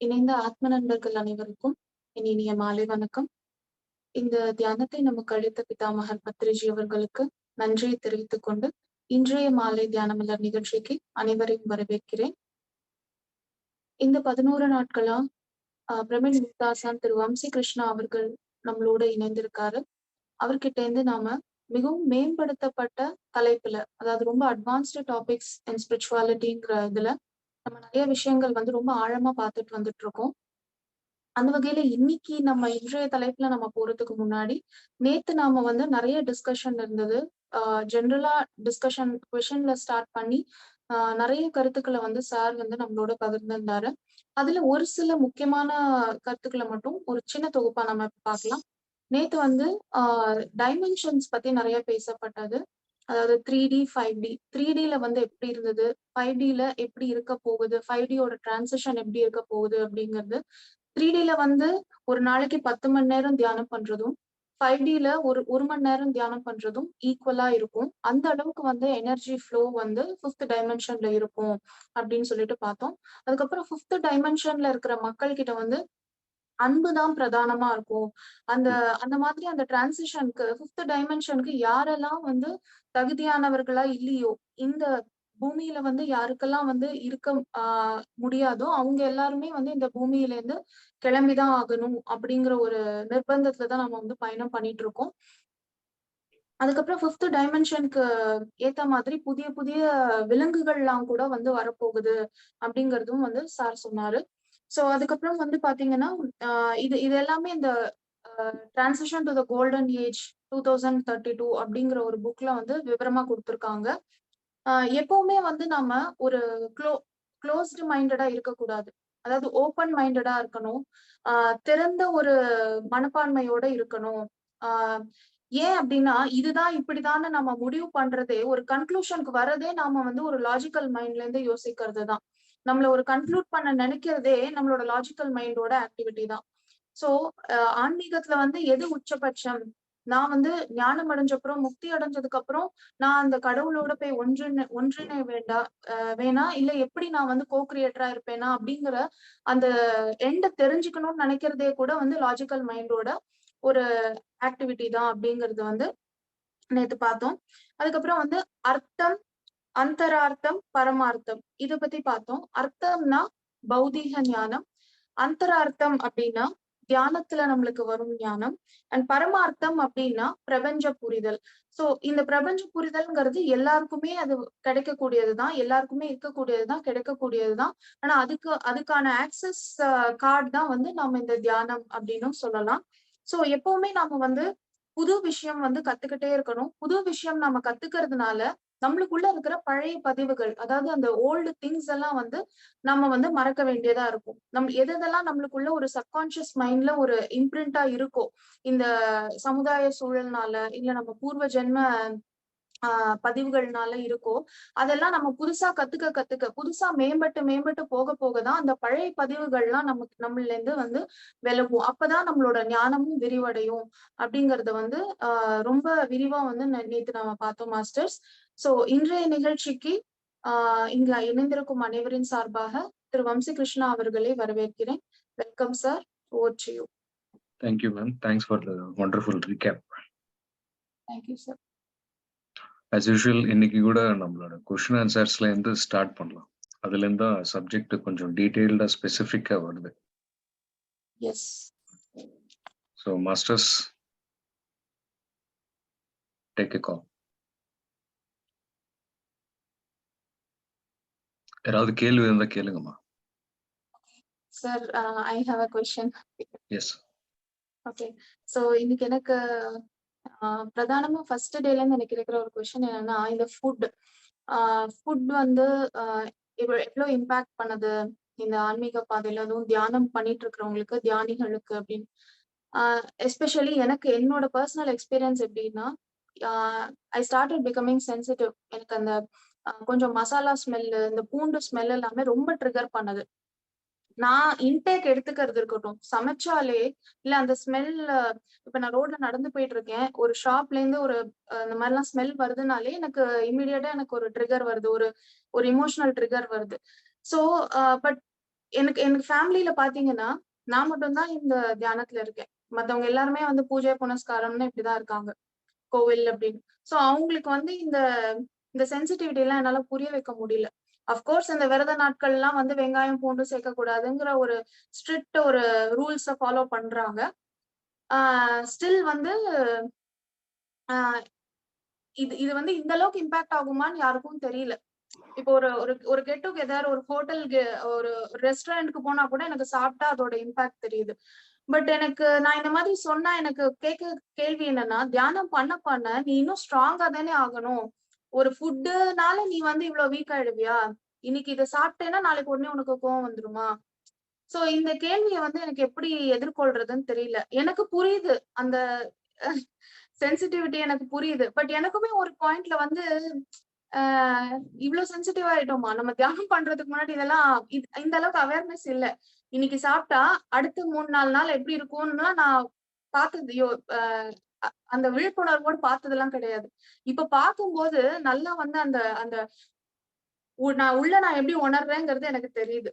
இணைந்த ஆத்ம நண்பர்கள் அனைவருக்கும் என் இனிய மாலை வணக்கம். இந்த தியானத்தை நமக்கு அளித்த பிதாமகர் பத்ரிஜி அவர்களுக்கு நன்றியை தெரிவித்துக் கொண்டு இன்றைய மாலை தியானமலர் நிகழ்ச்சிக்கு அனைவரையும் வரவேற்கிறேன். இந்த 11 நாட்களா பிரமிழ் முக்தாசான் திரு வம்சி கிருஷ்ணா அவர்கள் நம்மளோட இணைந்திருக்காரு. அவர்கிட்ட இருந்து நாம மிகவும் மேம்படுத்தப்பட்ட தலைப்புல, அதாவது ரொம்ப அட்வான்ஸ்டு டாபிக்ஸ் அண்ட் ஸ்பிரிச்சுவாலிட்டிங்கிற இதுல நம்ம நிறைய விஷயங்கள் ரொம்ப ஆழமா பார்த்துட்டு வந்துட்டு இருக்கோம். அந்த வகையில இன்னைக்கு நம்ம இன்றைய தலைப்புல நம்ம போறதுக்கு முன்னாடி நேத்து நாம நிறைய டிஸ்கஷன் இருந்தது. ஜென்ரலா டிஸ்கஷன் கொஷன்ல ஸ்டார்ட் பண்ணி நிறைய கருத்துக்களை சார் நம்மளோட பகிர்ந்திருந்தாரு. அதுல ஒரு சில முக்கியமான கருத்துக்களை மட்டும் ஒரு சின்ன தொகுப்பா நம்ம பார்க்கலாம். நேத்து டைமென்ஷன்ஸ் பத்தி நிறைய பேசப்பட்டது. அதாவது 3D 5D 3Dல எப்படி இருந்தது, 5Dல எப்படி இருக்க போகுது, 5Dயோட டிரான்சிஷன் எப்படி இருக்க போகுது அப்படிங்கிறது. 3Dல ஒரு நாளைக்கு 10 மணி நேரம் தியானம் பண்றதும் 5Dல ஒரு மணி நேரம் தியானம் பண்றதும் ஈக்குவலா இருக்கும். அந்த அளவுக்கு எனர்ஜி ஃப்ளோ 5th டைமென்ஷன்ல இருக்கும் அப்படின்னு சொல்லிட்டு பார்த்தோம். அதுக்கப்புறம் 5th டைமென்ஷன்ல இருக்கிற மக்கள் கிட்ட அன்புதான் பிரதானமா இருக்கும். அந்த மாதிரி அந்த டிரான்சிஷனுக்கு 5th டைமென்ஷனுக்கு யாரெல்லாம் தகுதியானவர்களா இல்லையோ, இந்த பூமியில யாருக்கெல்லாம் இருக்க முடியாதோ அவங்க எல்லாருமே இந்த பூமியில இருந்து கிளம்பிதான் ஆகணும் அப்படிங்கிற ஒரு நிர்பந்தத்துலதான் நம்ம பயணம் பண்ணிட்டு இருக்கோம். அதுக்கப்புறம் 5th டைமென்ஷனுக்கு ஏத்த மாதிரி புதிய புதிய விலங்குகள்லாம் கூட வரப்போகுது அப்படிங்கிறதும் சார் சொன்னாரு. சோ அதுக்கப்புறம் பாத்தீங்கன்னா இது எல்லாமே இந்த transition to the golden age 2032 அப்படிங்கிற ஒரு புக்ல விவரமா கொடுத்திருக்காங்க. எப்பவுமே நம்ம ஒரு க்ளோஸ்டு மைண்டடா இருக்கக்கூடாது. அதாவது ஓப்பன் மைண்டடா இருக்கணும். திறந்த ஒரு மனப்பான்மையோட இருக்கணும். ஏன் அப்படின்னா இதுதான் இப்படிதான் நம்ம முடிவு பண்றதே, ஒரு கன்க்ளூஷனுக்கு வரதே நாம ஒரு லாஜிக்கல் மைண்ட்ல இருந்து யோசிக்கிறது தான். நம்மள ஒரு கன்க்ளூட் பண்ண நினைக்கிறதே நம்மளோட லாஜிக்கல் மைண்டோட ஆக்டிவிட்டி தான். சோ ஆன்மீகத்துல எது உச்சபட்சம்? நான் ஞானம் அடைஞ்சப்புறம், முக்தி அடைஞ்சதுக்கு அப்புறம் நான் அந்த கடவுளோட போய் ஒன்றிணை வேணா இல்ல எப்படி நான் கோ கிரியேட்டரா இருப்பேனா அப்படிங்கிற அந்த எண்ட தெரிஞ்சுக்கணும்னு நினைக்கிறதே கூட லாஜிக்கல் மைண்டோட ஒரு ஆக்டிவிட்டி தான் அப்படிங்கிறது நேத்து பார்த்தோம். அதுக்கப்புறம் அர்த்தம், அந்தரார்த்தம், பரமார்த்தம் இத பத்தி பார்த்தோம். அர்த்தம்னா பௌதீக ஞானம், அந்தரார்த்தம் அப்படின்னா தியானத்துல நம்மளுக்கு வரும் ஞானம், அண்ட் பரமார்த்தம் அப்படின்னா பிரபஞ்ச புரிதல். சோ இந்த பிரபஞ்ச புரிதல்ங்கிறது எல்லாருக்குமே அது கிடைக்கக்கூடியதுதான், எல்லாருக்குமே இருக்கக்கூடியதுதான், கிடைக்கக்கூடியதுதான். ஆனா அதுக்கான ஆக்சஸ் கார்டு தான் நம்ம இந்த தியானம் அப்படின்னு சொல்லலாம். சோ எப்பவுமே நாம புது விஷயம் கத்துக்கிட்டே இருக்கணும். புது விஷயம் நாம கத்துக்கிறதுனால நம்மளுக்குள்ள இருக்கிற பழைய பதிவுகள், அதாவது அந்த ஓல்டு திங்ஸ் எல்லாம் நம்ம மறக்க வேண்டியதா இருக்கும். எதெல்லாம் நம்மளுக்குள்ள ஒரு சப்கான்சியஸ் மைண்ட்ல ஒரு இம்ப்ரிண்டா இருக்கோ, இந்த சமுதாய சூழல்னால இல்ல நம்ம பூர்வ ஜென்ம பதிவுகள்னால இருக்கோ, அதெல்லாம் நம்ம புதுசா கத்துக்க புதுசா மேம்பட்டு போக போகதான் அந்த பழைய பதிவுகள்லாம் நம்மள இருந்து விலகும். அப்பதான் நம்மளோட ஞானமும் விரிவடையும் அப்படிங்கறத ரொம்ப விரிவா நேத்து நம்ம பார்த்தோம் மாஸ்டர்ஸ். சோ இன்றைய நிகழ்ச்சிக்கு இங்க இணைந்திருக்கும் அனைவரின் சார்பாக திரு வம்சி கிருஷ்ணா அவர்களை வரவேற்கிறேன். Welcome sir. Over to you. Thank you, ma'am. Thanks for the wonderful recap. Thank you, sir. As usual, இன்னைக்கு கூட நம்மளோட கொஸ்டின் ஆன்சர்ஸ்ல இருந்து ஸ்டார்ட் பண்ணலாம். அதுல இருந்தா சப்ஜெக்ட் கொஞ்சம் டீடைல்டா ஸ்பெசிஃபிக்கா வருது. Yes. So masters, take a call. யாராவது கேள்வி இருந்தா கேளுங்கம்மா. Sir, I have a question. Yes. Okay. So இன்னைக்கு எனக்கு பிரதானமா ஃபர்ஸ்ட் டேல இருந்து எனக்கு இருக்கிற ஒரு கொஸ்டின் என்னன்னா, இந்த ஃபுட் எவ்வளவு இம்பாக்ட் பண்ணுது இந்த ஆன்மீக பாதையில, அதுவும் தியானம் பண்ணிட்டு இருக்கிறவங்களுக்கு, தியானிகளுக்கு அப்படின்னு. எஸ்பெஷலி எனக்கு என்னோட பர்சனல் எக்ஸ்பீரியன்ஸ் எப்படின்னா, ஐ ஸ்டார்டட் பிகமிங் சென்சிட்டிவ். எனக்கு அந்த கொஞ்சம் மசாலா ஸ்மெல்லு, இந்த பூண்டு ஸ்மெல் எல்லாமே ரொம்ப ட்ரிகர் பண்ணுது. நான் இன்டேக் எடுத்துக்கிறது இருக்கட்டும், சமைச்சாலே இல்ல அந்த ஸ்மெல், இப்ப நான் ரோட்ல நடந்து போயிட்டு இருக்கேன், ஒரு ஷாப்ல இருந்து ஒரு இந்த மாதிரிலாம் ஸ்மெல் வருதுனாலே எனக்கு இமீடியட்டா எனக்கு ஒரு ட்ரிகர் வருது, ஒரு இமோஷனல் ட்ரிகர் வருது. ஸோ பட் எனக்கு எனக்கு ஃபேமிலியில பாத்தீங்கன்னா நான் மட்டும்தான் இந்த தியானத்துல இருக்கேன். மத்தவங்க எல்லாருமே வந்து பூஜை புனஸ்காரம்னு இப்படிதான் இருக்காங்க, கோவில் அப்படின்னு. சோ அவங்களுக்கு வந்து இந்த இந்த சென்சிட்டிவிட்டி எல்லாம் என்னால புரிய வைக்க முடியல. அஃப்கோர்ஸ் இந்த விரத நாட்கள் எல்லாம் வந்து வெங்காயம் பூண்டு சேர்க்க கூடாதுங்கிற ஒரு ஸ்ட்ரிக்ட் ஒரு ரூல்ஸ ஃபாலோ பண்றாங்க. ஸ்டில் வந்து ஆஹ் இது இது வந்து இந்த அளவுக்கு இம்பாக்ட் ஆகுமான்னு யாருக்கும் தெரியல. இப்போ ஒரு ஒரு ஒரு கெட் டுகெதர், ஒரு ஹோட்டலுக்கு, ஒரு ரெஸ்டாரண்ட்க்கு போனா கூட எனக்கு சாப்பிட்டா அதோட இம்பாக்ட் தெரியுது. பட் எனக்கு நான் இந்த மாதிரி சொன்னா எனக்கு கேள்வி என்னன்னா, தியானம் பண்ண பண்ண நீ இன்னும் ஸ்ட்ராங்கா தானே ஆகணும். ஒரு ஃபுட்டுனால நீ வந்து இவ்வளவு வீக் ஆயிடுவியா? இன்னைக்கு இதை சாப்பிட்டேன்னா நாளைக்கு உடனே உனக்கு கோவம் வந்துருமா? சோ இந்த கேள்வியை வந்து எனக்கு எப்படி எதிர்கொள்றதுன்னு தெரியல. எனக்கு புரியுது அந்த சென்சிட்டிவிட்டி எனக்கு புரியுது. பட் எனக்குமே ஒரு பாயிண்ட்ல வந்து இவ்வளவு சென்சிட்டிவ் ஆயிட்டோமா? நம்ம தியானம் பண்றதுக்கு முன்னாடி இதெல்லாம் இந்த அளவுக்கு அவேர்னஸ் இல்ல. இன்னைக்கு சாப்பிட்டா அடுத்த 3-4 நாள் எப்படி இருக்கும்னுலாம் நான் பார்த்தது அந்த விழிப்புணர்வோடு பார்த்ததெல்லாம் கிடையாது. இப்ப பார்க்கும்போது நல்லா வந்து அந்த அந்த நான் எப்படி உணர்றேங்கிறது எனக்கு தெரியுது.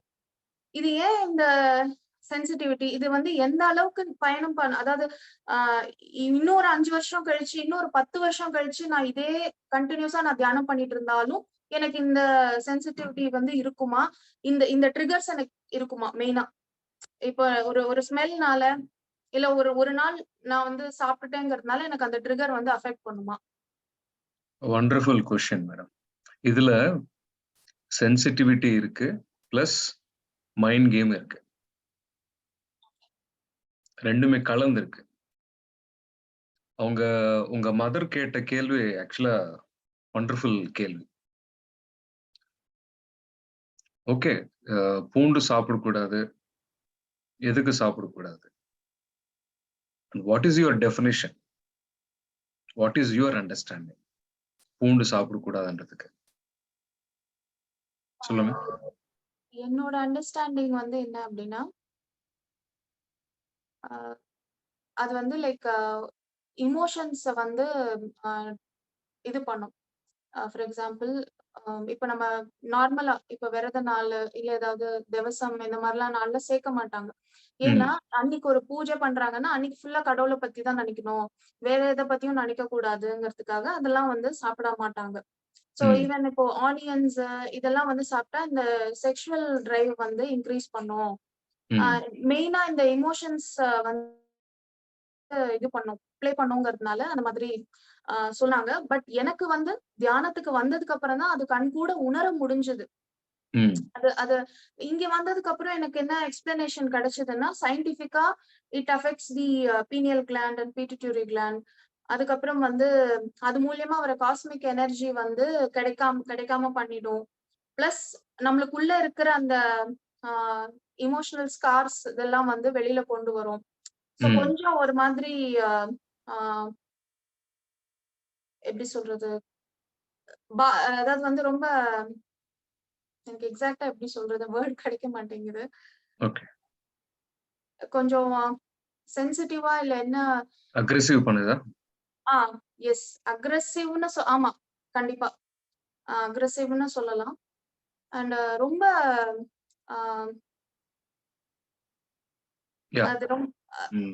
இது ஏன் இந்த சென்சிட்டிவிட்டி இது வந்து எந்த அளவுக்கு பயணம் அதாவது இன்னொரு 5 வருஷம் கழிச்சு, இன்னொரு 10 வருஷம் கழிச்சு நான் இதே கண்டினியூஸா நான் தியானம் பண்ணிட்டு இருந்தாலும் எனக்கு இந்த சென்சிட்டிவிட்டி வந்து இருக்குமா? இந்த இந்த ட்ரிகர்ஸ் எனக்கு இருக்குமா? மெயினா இப்ப ஒரு ஒரு ஸ்மெல்னால இல்ல ஒரு ஒரு நாள் நான் வந்து சாப்பிட்டுட்டேங்கிறதுனால எனக்கு அந்த ட்ரிகர் வந்து அஃபெக்ட் பண்ணுமா? Wonderful question madam. இதுல சென்சிட்டிவிட்டி இருக்கு, பிளஸ் மைண்ட் கேம் இருக்கு. ரெண்டுமே கலந்து இருக்கு. உங்க மதர் கேட்ட கேள்வி ஆக்சுவலா வண்டர்ஃபுல் கேள்வி. ஓகே, பூண்டு சாப்பிடக்கூடாது, எதுக்கு சாப்பிடக்கூடாது? What is your definition? What is your understanding பூண்டு சாப்பிடக்கூடாதுன்றதுக்கு? சொல்லுங்க. என்னோட அண்டர்ஸ்டாண்டிங் வந்து என்ன அப்படின்னா, அது வந்து லைக் இமோஷன்ஸ வந்து இது பண்ணும். ஃபார் எக்ஸாம்பிள், இப்ப நம்ம நார்மலா இப்ப விரத நாள் இல்ல ஏதாவது திவசம் இந்த மாதிரிலாம் நாள்ல சேர்க்க மாட்டாங்க. ஏன்னா அன்னைக்கு ஒரு பூஜை பண்றாங்கன்னா அன்னைக்கு ஃபுல்லா கடவுளை பத்தி தான் நினைக்கணும், வேற எதை பத்தியும் நினைக்க கூடாதுங்கிறதுக்காக அதெல்லாம் வந்து சாப்பிட மாட்டாங்க. சோ ஈவன் இப்போ ஆனியன்ஸ் இதெல்லாம் வந்து சாப்பிட்டா இந்த செக்ஷுவல் டிரைவ் வந்து இன்க்ரீஸ் பண்ணும். மெயினா இந்த எமோஷன்ஸ் வந்து இது பண்ணும், பிளே பண்ணுங்கிறதுனால அந்த மாதிரி சொன்னாங்க. பட் எனக்கு வந்து தியானத்துக்கு வந்ததுக்கு அப்புறம் தான் அது கண் கூட உணர முடிஞ்சது. அது அது இங்க வந்ததுக்கு அப்புறம் எனக்கு என்ன எக்ஸ்பிளனேஷன் கிடைச்சதுன்னா, சயின்டிபிக்கா it affects the pineal gland and pituitary gland. அதுக்கப்புறம் வந்து அது மூலியமா வர காஸ்மிக் எனர்ஜி வந்து கிடைக்காம பண்ணிடும். பிளஸ் நம்மளுக்குள்ள இருக்கிற அந்த இமோஷனல் ஸ்கார்ஸ் இதெல்லாம் வந்து வெளியில கொண்டு வரும். சோ கொஞ்சம் ஒரு மாதிரி எப்படி சொல்றது, அதாவது வந்து ரொம்ப எனக்கு எக்ஸாக்ட்டா எப்படி சொல்றது, வேர்ட் கிடைக்க மாட்டேங்குது. கொஞ்சம் சென்சிட்டிவா இல்ல என்ன அக்ரெசிவ் பண்ணுதா? எஸ், அக்ரெசிவ்னு ஆமா, கண்டிப்பா அக்ரெசிவ்னு சொல்லலாம். அண்ட் ரொம்ப அது ரொம்ப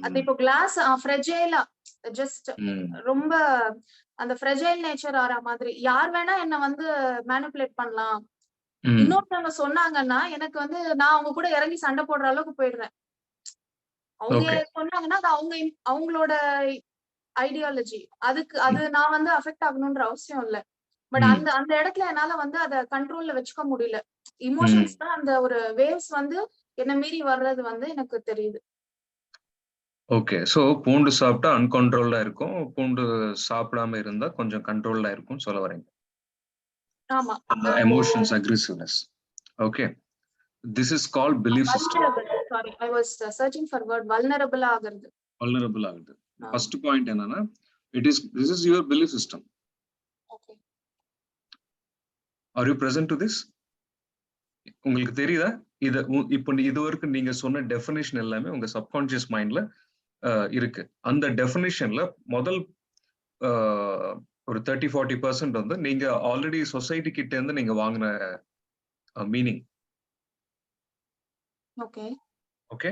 அது இப்போ கிளாஸ் ஃப்ரெஜைலா ஜஸ்ட் ரொம்ப அந்த ஃப்ரெஜைல் நேச்சர் ஆற மாதிரி யார் வேணா என்ன வந்து மேனிபுலேட் பண்ணலாம். இன்னொருத்தவங்க சொன்னாங்கன்னா எனக்கு வந்து நான் அவங்க கூட இறங்கி சண்டை போடுற அளவுக்கு போயிடுறேன். அவங்க சொன்னாங்கன்னா அது அவங்களோட ஐடியாலஜி, அது நான் வந்து அஃபெக்ட் ஆகணும்ன்ற அவசியம் இல்ல. பட் அந்த அந்த இடத்துல என்னால வந்து அதை கண்ட்ரோல்ல வச்சுக்க முடியல. இமோஷன்ஸ் தான் அந்த ஒரு வேவ்ஸ் வந்து என்ன மீறி வர்றது வந்து எனக்கு தெரியுது. ஓகே, சோ பூண்டு சாப்பிட்டா அன்கண்ட்ரோல்டா இருக்கும், பூண்டு சாப்பிடாம இருந்தா கொஞ்சம் கண்ட்ரோல்டா இருக்கும் சொல்ல வரீங்க. ஆமா, emotions aggressiveness. Okay, this is called belief system. Sorry, I was searching for word. Vulnerable ஆகுறது. வல்னரபிள் ஆகுது. ஃபர்ஸ்ட் பாயிண்ட் என்னன்னா, this is your belief system. Okay. Are you present to this? உங்களுக்கு தெரியுதா? இப்போ இதுவரைக்கும் நீங்க சொன்ன டெஃபினிஷன் எல்லாமே உங்க சப்கான்ஷியஸ் மைண்ட்ல இருக்கு. அந்த டெஃபினிஷன்ல முதல் ஒரு 30-40% வந்து நீங்க ஆல்ரெடி சொசைட்டி கிட்ட இருந்து நீங்க வாங்கின மீனிங். ஓகே. ஓகே.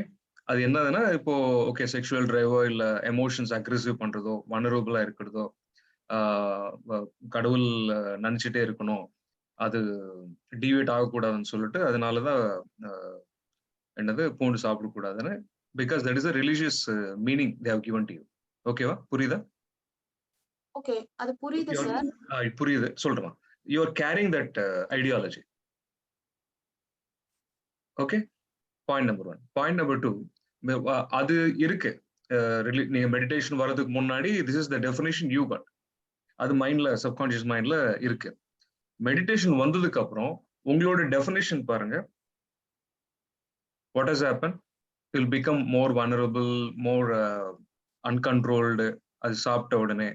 அது என்னதுன்னா, இப்போ ஓகே செக்சுவல் டிரைவோ இல்ல எமோஷன்ஸ் அக்ரெசிவ் பண்றதோ, வல்னரபிளா இருக்கிறதோ, ஆ வ கடவுள் நெனச்சுட்டே இருக்கணும். அது டீவியேட் ஆகக்கூடாதுன்னு சொல்லிட்டு, அதனால தான் அ என்னது பூண்டு சாப்பிடக்கூடாதுன்னு. Because that is a religious meaning they have given to you. ஓகேவா? புரியுதா? ஓகே. அது புரியுது யூ ஆர் சார். புரியுது. சொல்றேன். You are caring that ideology. Okay. Point number 1. Point number 2 அது இருக்கு. நீங்க மெடிடேஷன் வர்றதுக்கு முன்னாடி this is the definition you got. அது மைண்ட்ல சப்கான்ஷியஸ் மைண்ட்ல இருக்கு. மெடிடேஷன் வந்ததுக்கு அப்புறம் உங்களோட டெஃபினிஷன் பாருங்க. What has happen? Will become more vulnerable, more uncontrolled. அது சாப்பிட்ட உடனே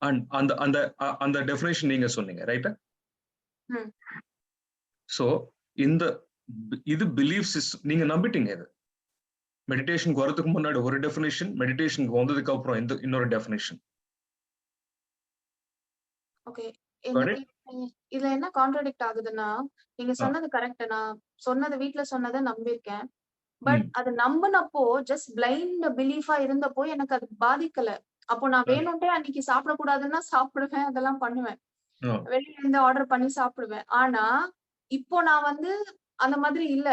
அண்ட் அந்த அந்த அந்த டெஃபினிஷன் நீங்க சொன்னீங்க ரைட்டா? ம். சோ இந்த இது பிலீஃப் சிஸ்டம் நீங்க நம்பிட்டீங்க இது. மெடிடேஷனுக்கு வரதுக்கு முன்னாடி ஒரு டெஃபினிஷன், மெடிடேஷனுக்கு வந்ததுக்கு அப்புறம் இன்னொரு டெஃபினிஷன். ஓகே. கரெக்ட்? இதுல என்ன கான்ட்ராடிக்ட் ஆகுதுன்னா, நீங்க சொன்னது கரெக்ட். நான் சொன்னது வீட்ல சொன்னத நம்பியிருக்கேன். பட் அது நம்புனப்போ ஜஸ்ட் பிளைண்ட் பிலீஃபா இருந்தப்போ எனக்கு அது பாதிக்கல. அப்போ நான் வேணும்ட்டே அன்னைக்கு சாப்பிடக்கூடாதுன்னா சாப்பிடுவேன். அதெல்லாம் பண்ணுவேன். வெளிய இருந்து ஆர்டர் பண்ணி சாப்பிடுவேன். ஆனா, இப்போ நான் வந்து அந்த மாதிரி இல்ல.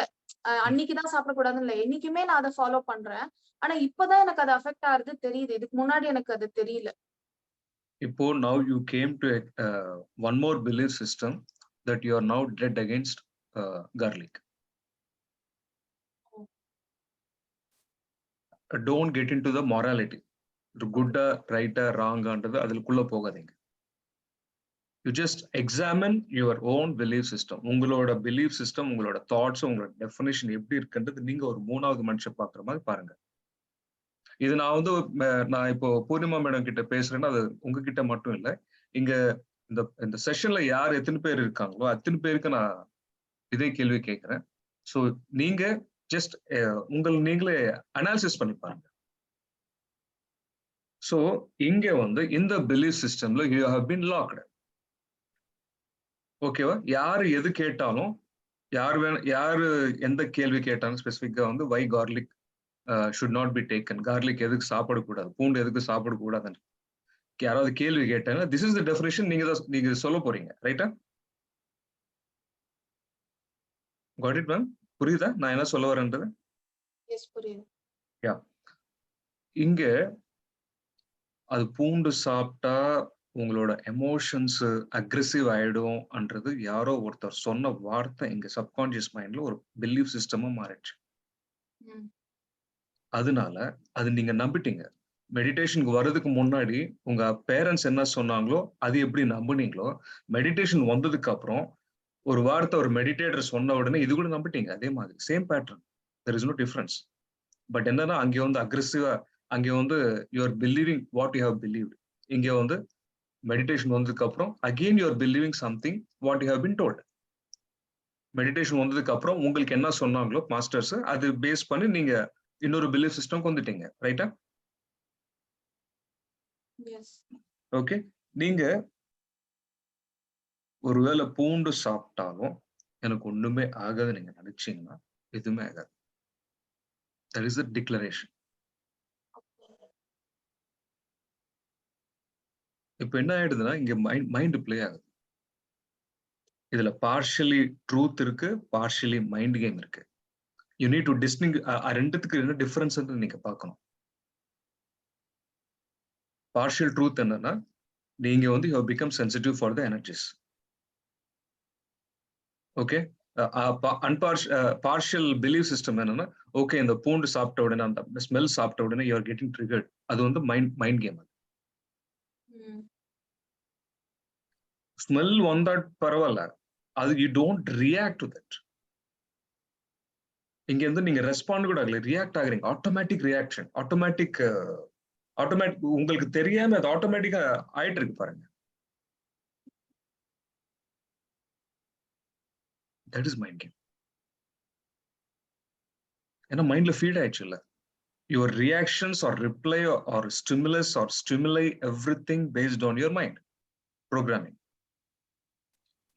அன்னைக்கு தான் சாப்பிடக்கூடாதுன்னு இல்ல. என்னைக்குமே நான் அத ஃபாலோ பண்றேன். ஆனா இப்பதான் எனக்கு அது அஃபெக்ட் ஆகுறது தெரியுது. இதுக்கு முன்னாடி எனக்கு அது தெரியல. இப்போ now you came to one more belief system that you are now dead against garlic. Don't get into the morality. Good, right, wrong ன்றது அதுக்குள்ள போகாதீங்க. You just examine your own belief system. உங்களோட belief system, உங்களோட thoughts, உங்களோட definition எப்படி இருக்குன்றது நீங்க ஒரு மூணாவது மனுஷன் பார்க்குற மாதிரி பாருங்க. இது நான் வந்து நான் இப்போ பூர்ணிமா மேடம் கிட்ட பேசுறேன்னா அது உங்ககிட்ட மட்டும் இல்ல. இங்க இந்த செஷன்ல யார் எத்தனை பேர் இருக்காங்களோ அத்தனை பேருக்கு நான் இதே கேள்வி கேட்கிறேன். சோ நீங்க ஜஸ்ட் நீங்களே அனாலிசிஸ் பண்ணி பாருங்க. சோ இங்க வந்து இந்த பிலீஃப் சிஸ்டம்ல யூ ஹவ் பீன் லாக்டு. ஓகேவா? யாரு எது கேட்டாலும் யாரு எந்த கேள்வி கேட்டாலும் ஸ்பெசிஃபிக்கா வந்து why garlic should not be taken. Garlic எதுக்கு சாப்பிடக்கூடாது, பூண்டு எதுக்கு சாப்பிடக்கூடாதுன்னு யாராவது கேள்வி கேட்டாங்க, திஸ் இஸ் த டெஃபினிஷன் நீங்க சொல்ல போறீங்க ரைட்டா? Got it ma'am? புரியுதா நான் என்ன சொல்ல வரேன்றது? எஸ் புரியுது. யா. இங்க அது பூண்டு சாப்பிட்டா உங்களோட எமோஷன்ஸ் அக்ரெசிவ் ஆயிடும்ன்றது யாரோ ஒருத்தர் சொன்ன வார்த்தை இங்க சப்கான்ஷியஸ் மைண்ட்ல ஒரு பிலீஃப் சிஸ்டமா மாறிடுச்சு. அதனால அது நீங்க நம்பிட்டீங்க. மெடிடேஷனுக்கு வர்றதுக்கு முன்னாடி உங்க பேரண்ட்ஸ் என்ன சொன்னாங்களோ அது எப்படி நம்புனீங்களோ, மெடிடேஷன் வந்ததுக்கு அப்புறம் ஒரு வார்த்தை ஒரு மெடிடேட்டர் சொன்ன உடனே இது கூட நம்பிட்டீங்க. அதே மாதிரி same pattern. There is no difference. But என்னன்னா அங்க வந்து அக்ரெசிவா அங்க வந்து you are believing what you have believed. இங்க வந்து மெடிடேஷன் வந்ததுக்கு அப்புறம் again you are believing something what you have been told. Meditation வந்ததுக்கு அப்புறம் உங்களுக்கு என்ன சொன்னாங்களோ மாஸ்டர்ஸ் அது பேஸ் பண்ணி நீங்க இன்னொரு பிலீஃப் சிஸ்டம் வந்துட்டீங்க ரைட்டா? எஸ். ஓகே. நீங்க ஒருவேளை பூண்டு சாப்பிட்டாலும் எனக்கு ஒண்ணுமே ஆகாது நீங்க நினைச்சீங்கன்னா எதுவுமே ஆகாது. That is the declaration. இப்ப என்ன ஆயிடுதுன்னா இங்க மைண்ட் பிளே ஆகுது. இதுல பார்ஷியலி ட்ரூத் இருக்கு, பார்ஷியலி மைண்ட் கேம் இருக்கு. யூ நீட் டு ரெண்டுத்துக்கு என்ன டிஃபரன்ஸ் நீங்க பார்க்கணும். பார்ஷியல் ட்ரூத் என்னன்னா நீங்க வந்து you have become sensitive for the energies. Okay. Partial belief system என்னன்னா ஓகே இந்த பூண்டு சாப்பிட்ட உடனே அந்த ஸ்மெல் சாப்பிட்ட உடனே யூ ஆர் கெட்டிங் ட்ரிகர்ட். அது வந்து மைண்ட் கேம். ஸ்மெல் வந்தா பரவாயில்ல, அது you don't react to that. இங்க இருந்து நீங்க ரெஸ்பாண்ட் கூட ஆகல, ரியாக்ட் ஆகுறீங்க. ஆட்டோமேட்டிக் ரியாக்ஷன், ஆட்டோமேட்டிக் உங்களுக்கு தெரியாம அது ஆட்டோமேட்டிக்கா ஆயிட்டு இருக்கு பாருங்க. That is mind game. ஏன்னா மைண்ட்ல ஃபீட் ஆயிடுச்சு இல்ல. Your reactions or reply or stimulus or stimuli everything based on your mind programming.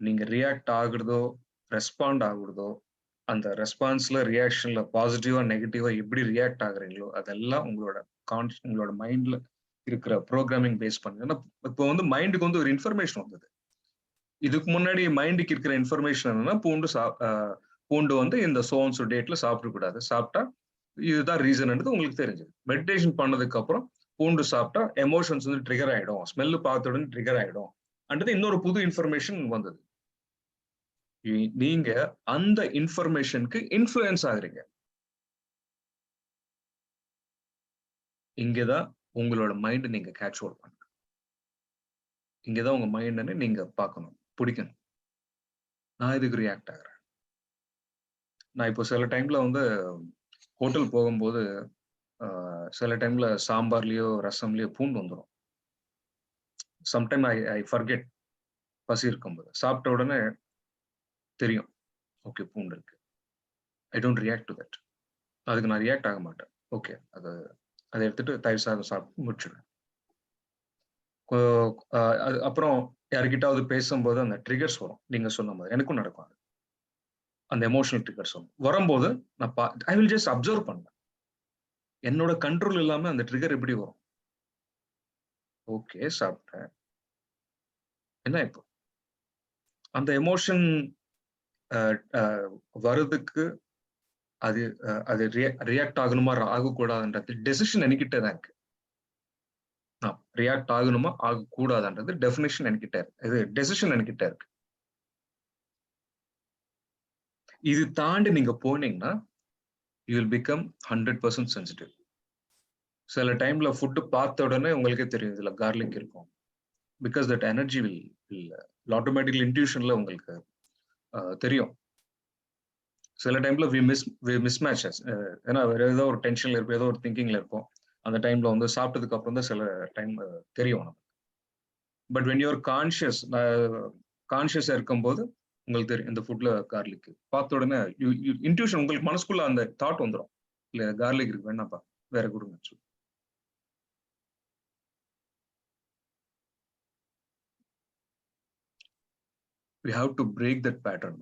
நீங்க ரியாக்ட் ஆகுறதோ ரெஸ்பாண்ட் ஆகுறதோ அந்த ரெஸ்பான்ஸ்ல ரியாக்ஷன்ல பாசிட்டிவா நெகட்டிவா எப்படி ரியாக்ட் ஆகுறீங்களோ அதெல்லாம் உங்களோட மைண்ட்ல இருக்கிற ப்ரோக்ராமிங் பேஸ் பண்ணி. ஏன்னா இப்போ வந்து மைண்டுக்கு வந்து ஒரு இன்ஃபர்மேஷன் வந்தது. இதுக்கு முன்னாடி மைண்டுக்கு இருக்கிற இன்ஃபர்மேஷன் என்னன்னா பூண்டு வந்து இந்த சோன்ஸ் டேட்ல சாப்பிடக்கூடாது, சாப்பிட்டா இதுதான் ரீசன் உங்களுக்கு தெரிஞ்சது. மெடிடேஷன் பண்ணதுக்கு அப்புறம் பூண்டு சாப்பிட்டா எமோஷன்ஸ் வந்து ட்ரிகர் ஆயிடும், ஸ்மெல் பார்த்த உடனே ட்ரிகர் ஆயிடும் அன்றது இன்னொரு புது இன்ஃபர்மேஷன் வந்தது. நீங்க அந்த இன்ஃபர்மேஷனுக்கு இன்ஃப்ளூயன்ஸ் ஆகுறீங்க. இங்கதான் உங்களோட மைண்ட் நீங்க கேட்ச் ஹோல்ட் பண்ணுங்க. இங்கதான் உங்க மைண்ட் நீங்க பார்க்கணும், பிடிக்கணும். நான் இதுக்கு ரியாக்ட் ஆகுறேன். நான் இப்போ சில டைம்ல வந்து ஹோட்டல் போகும்போது சில டைம்ல சாம்பார்லயோ ரசம்லயோ பூண்டு வந்துடும். சம்டைம் ஐ ஃபர்கெட். பசி இருக்கும்போது சாப்பிட்ட உடனே தெரியும், ஓகே பூண்டு இருக்கு. I don't react to that. அதுக்கு நான் ரியாக்ட் ஆக மாட்டேன். ஓகே, அதை எடுத்துட்டு தயிர் சாதம் சாப்பிட்டு முடிச்சிடுவேன். அப்புறம் யாருக்கிட்டாவது பேசும்போது அந்த ட்ரிகர்ஸ் வரும். நீங்க சொன்ன மாதிரி எனக்கும் நடக்கும். அந்த எமோஷனல் ட்ரிகர்ஸ் வரும்போது நான் ஐ வில் ஜஸ்ட் அப்சர்வ் பண்ணுவேன். என்னோட கண்ட்ரோல் இல்லாம அந்த ட்ரிகர் எப்படி வரும்? ஓகே, சாப்பிட்டேன். என்ன இப்போ அந்த எமோஷன் வருதுக்கு அது ரியாக்ட் ஆகணுமா ஆகக்கூடாதுன்றது டெசிஷன் என்கிட்ட தான் இருக்கு. ரியாக்ட் ஆகணுமா ஆகக்கூடாதுன்றது டெஃபினேஷன் என்கிட்ட இருக்கு. இது டெசிஷன் என்கிட்ட இருக்கு. இது தாண்டி நீங்க போனீங்கன்னா யூ வில் பிகம் 100% சென்சிட்டிவ். சில டைம்ல ஃபுட்டு பார்த்த உடனே உங்களுக்கே தெரியும் இதுல கார்லிக் இருக்கும். பிகாஸ் தட் எனர்ஜி வில் ஆட்டோமேட்டிக்கல் இன்ட்யூஷன்ல உங்களுக்கு தெரியும். சில டைம்ல வி மிஸ்மேட்சஸ். ஏன்னா வேற ஏதோ ஒரு டென்ஷன்ல இருப்போம், ஏதோ ஒரு திங்கிங்ல இருப்போம். அந்த டைம்ல வந்து சாப்பிட்டதுக்கு அப்புறம் தான் சில டைம் தெரியும் நமக்கு. பட் வென் யூஆர் கான்ஷியஸா இருக்கும்போது உங்களுக்கு தெரியும் இந்த ஃபுட்ல கார்லிக் பார்த்த உடனே இன்ட்யூஷன் உங்களுக்கு மனசுக்குள்ள அந்த தாட் வந்துடும், இல்ல கார்லிக் இருக்கு வேணாப்பா வேற கொடுங்க. we have to break that pattern.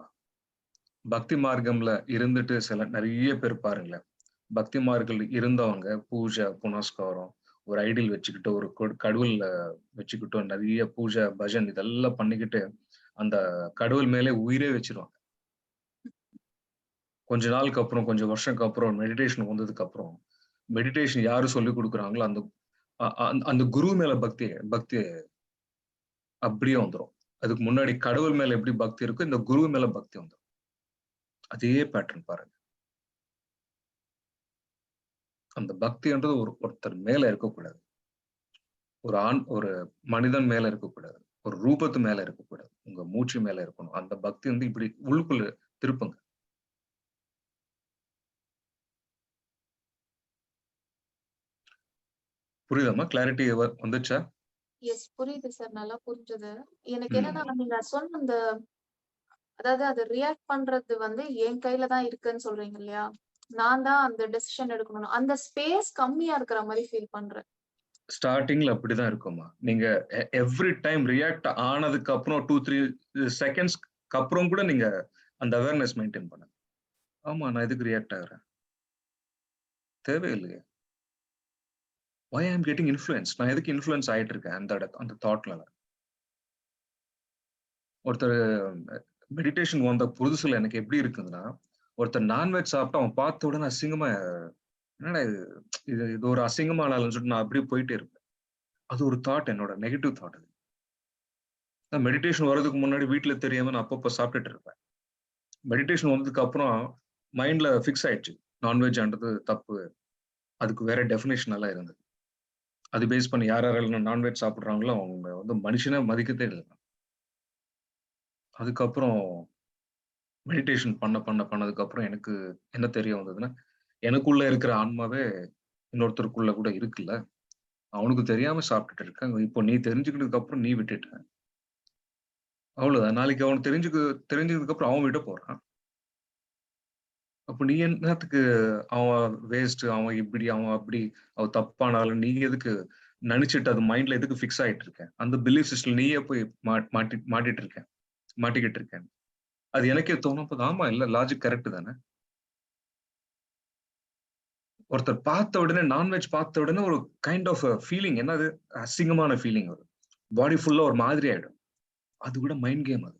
பக்தி மார்க்கம்ல இருந்துட்டு நிறைய பேர் பாருங்களேன், பக்தி மார்க்கல் இருந்தவங்க பூஜை புனஸ்காரம் ஒரு ஐடியல் வச்சுக்கிட்டு ஒரு கடவுள் வச்சுக்கிட்டோம், நிறைய பூஜை பஜன் இதெல்லாம் பண்ணிக்கிட்டு அந்த கடவுள் மேலே உயிரே வச்சிருவாங்க. கொஞ்ச நாளுக்கு அப்புறம் கொஞ்சம் வருஷத்துக்கு அப்புறம் மெடிடேஷன் வந்ததுக்கு அப்புறம் மெடிடேஷன் யாரு சொல்லி கொடுக்குறாங்களோ அந்த குரு மேல பக்தி அப்படியே வந்துடும். அதுக்கு முன்னாடி கடவுள் மேல எப்படி பக்தி இருக்கோ இந்த குரு மேல பக்தி வந்துடும். அதே பேட்டர்ன் பாருங்க. அந்த பக்தின்றது ஒருத்தர் மேல இருக்கக்கூடாது, ஒரு மனிதன் மேல இருக்கக்கூடாது, ஒரு ரூபத்து மேல இருக்கக்கூடாது, உங்க மூச்சு மேல இருக்கணும். அந்த பக்தி வந்து இப்படி உள்ளுக்குள்ள திருப்புங்க. புரியுதாமா? கிளாரிட்டி வந்துச்சா? எஸ், புரியுது சார், நல்லா புரிஞ்சது. எனக்கு என்னன்னா நீங்க சொன்ன அந்த அதாவது அது ரியாக்ட் பண்றது வந்து என் கையில தான் இருக்குன்னு சொல்றீங்க இல்லையா? நான் தான் அந்த டெசிஷன் எடுக்கணும். அந்த ஸ்பேஸ் கம்மியா இருக்கிற மாதிரி ஃபீல் பண்றேன். ஸ்டார்டிங்ல அப்படிதான் இருக்குமா. நீங்க எவ்ரி டைம் ரியாக்ட் ஆனதுக்கு அப்புறம் 2-3 செகண்ட்ஸ்க்கு அப்புறம் கூட நீங்க அந்த அவேர்னஸ் மெயின்டைன் பண்ணுங்க. ஆமா, நான் எதுக்கு ரியாக்ட் ஆகுறேன்? தேவையில்லையே. why I am getting influenced? நான் எதுக்கு இன்ஃப்ளூயன்ஸ் ஆயிட்டு இருக்கேன் அந்த தாட்ல? ஒருத்தர் மெடிடேஷன் வந்த புதுசுல எனக்கு எப்படி இருக்குதுன்னா, ஒருத்தர் நான்வெஜ் சாப்பிட்டு அவன் பார்த்த உடனே அசிங்கமா, என்னடா இது ஒரு அசிங்கமான ஆளுன்னு சொல்லிட்டு நான் அப்படியே போயிட்டே இருப்பேன். அது ஒரு தாட், என்னோட நெகட்டிவ் தாட். அது நான் மெடிடேஷன் வர்றதுக்கு முன்னாடி வீட்டுல தெரியாம நான் அப்பப்போ சாப்பிட்டுட்டு இருப்பேன். மெடிடேஷன் வந்ததுக்கு அப்புறம் மைண்ட்ல ஃபிக்ஸ் ஆயிடுச்சு, நான்வெஜ்ன்றது தப்பு, அதுக்கு வேற டெஃபினேஷன் எல்லாம் இருந்தது. அது பேஸ் பண்ணி யாரெல்லாம் நான்வெஜ் சாப்பிடுறாங்களோ அவங்க வந்து மனுஷனே மதிக்கத்தே இல்லை. அதுக்கப்புறம் மெடிடேஷன் பண்ணதுக்கு அப்புறம் எனக்கு என்ன தெரிய வந்ததுன்னா, எனக்குள்ள இருக்கிற ஆன்மாவே இன்னொருத்தருக்குள்ள கூட இருக்குல்ல, அவனுக்கு தெரியாம சாப்பிட்டுட்டு இருக்கேன். இப்போ நீ தெரிஞ்சுக்கிட்டதுக்கு அப்புறம் நீ விட்டுட்ட, அவ்வளவுதான். நாளைக்கு அவன் தெரிஞ்சதுக்கு அப்புறம் அவன் விட போறான். அப்ப நீ என்னத்துக்கு அவன் வேஸ்ட், அவன் இப்படி அவன் அப்படி அவன் தப்பானாலும் நீ எதுக்கு நினைச்சிட்டு அது மைண்ட்ல எதுக்கு ஃபிக்ஸ் ஆயிட்டு இருக்கேன்? அந்த பிலீஃப் சிஸ்டம் நீயே போய் மாட்டிக்கிட்டு இருக்கேன். அது எனக்கே தோணும் போது ஆமா இல்ல லாஜிக் கரெக்ட் தானே. ஒருத்தர் பார்த்த உடனே நான்வெஜ் பார்த்த உடனே ஒரு கைண்ட் ஆஃப் ஃபீலிங், என்னது அசிங்கமான ஃபீலிங் வரும், பாடி ஃபுல்லா ஒரு மாதிரி ஆயிடும். அது கூட மைண்ட் கேம். அது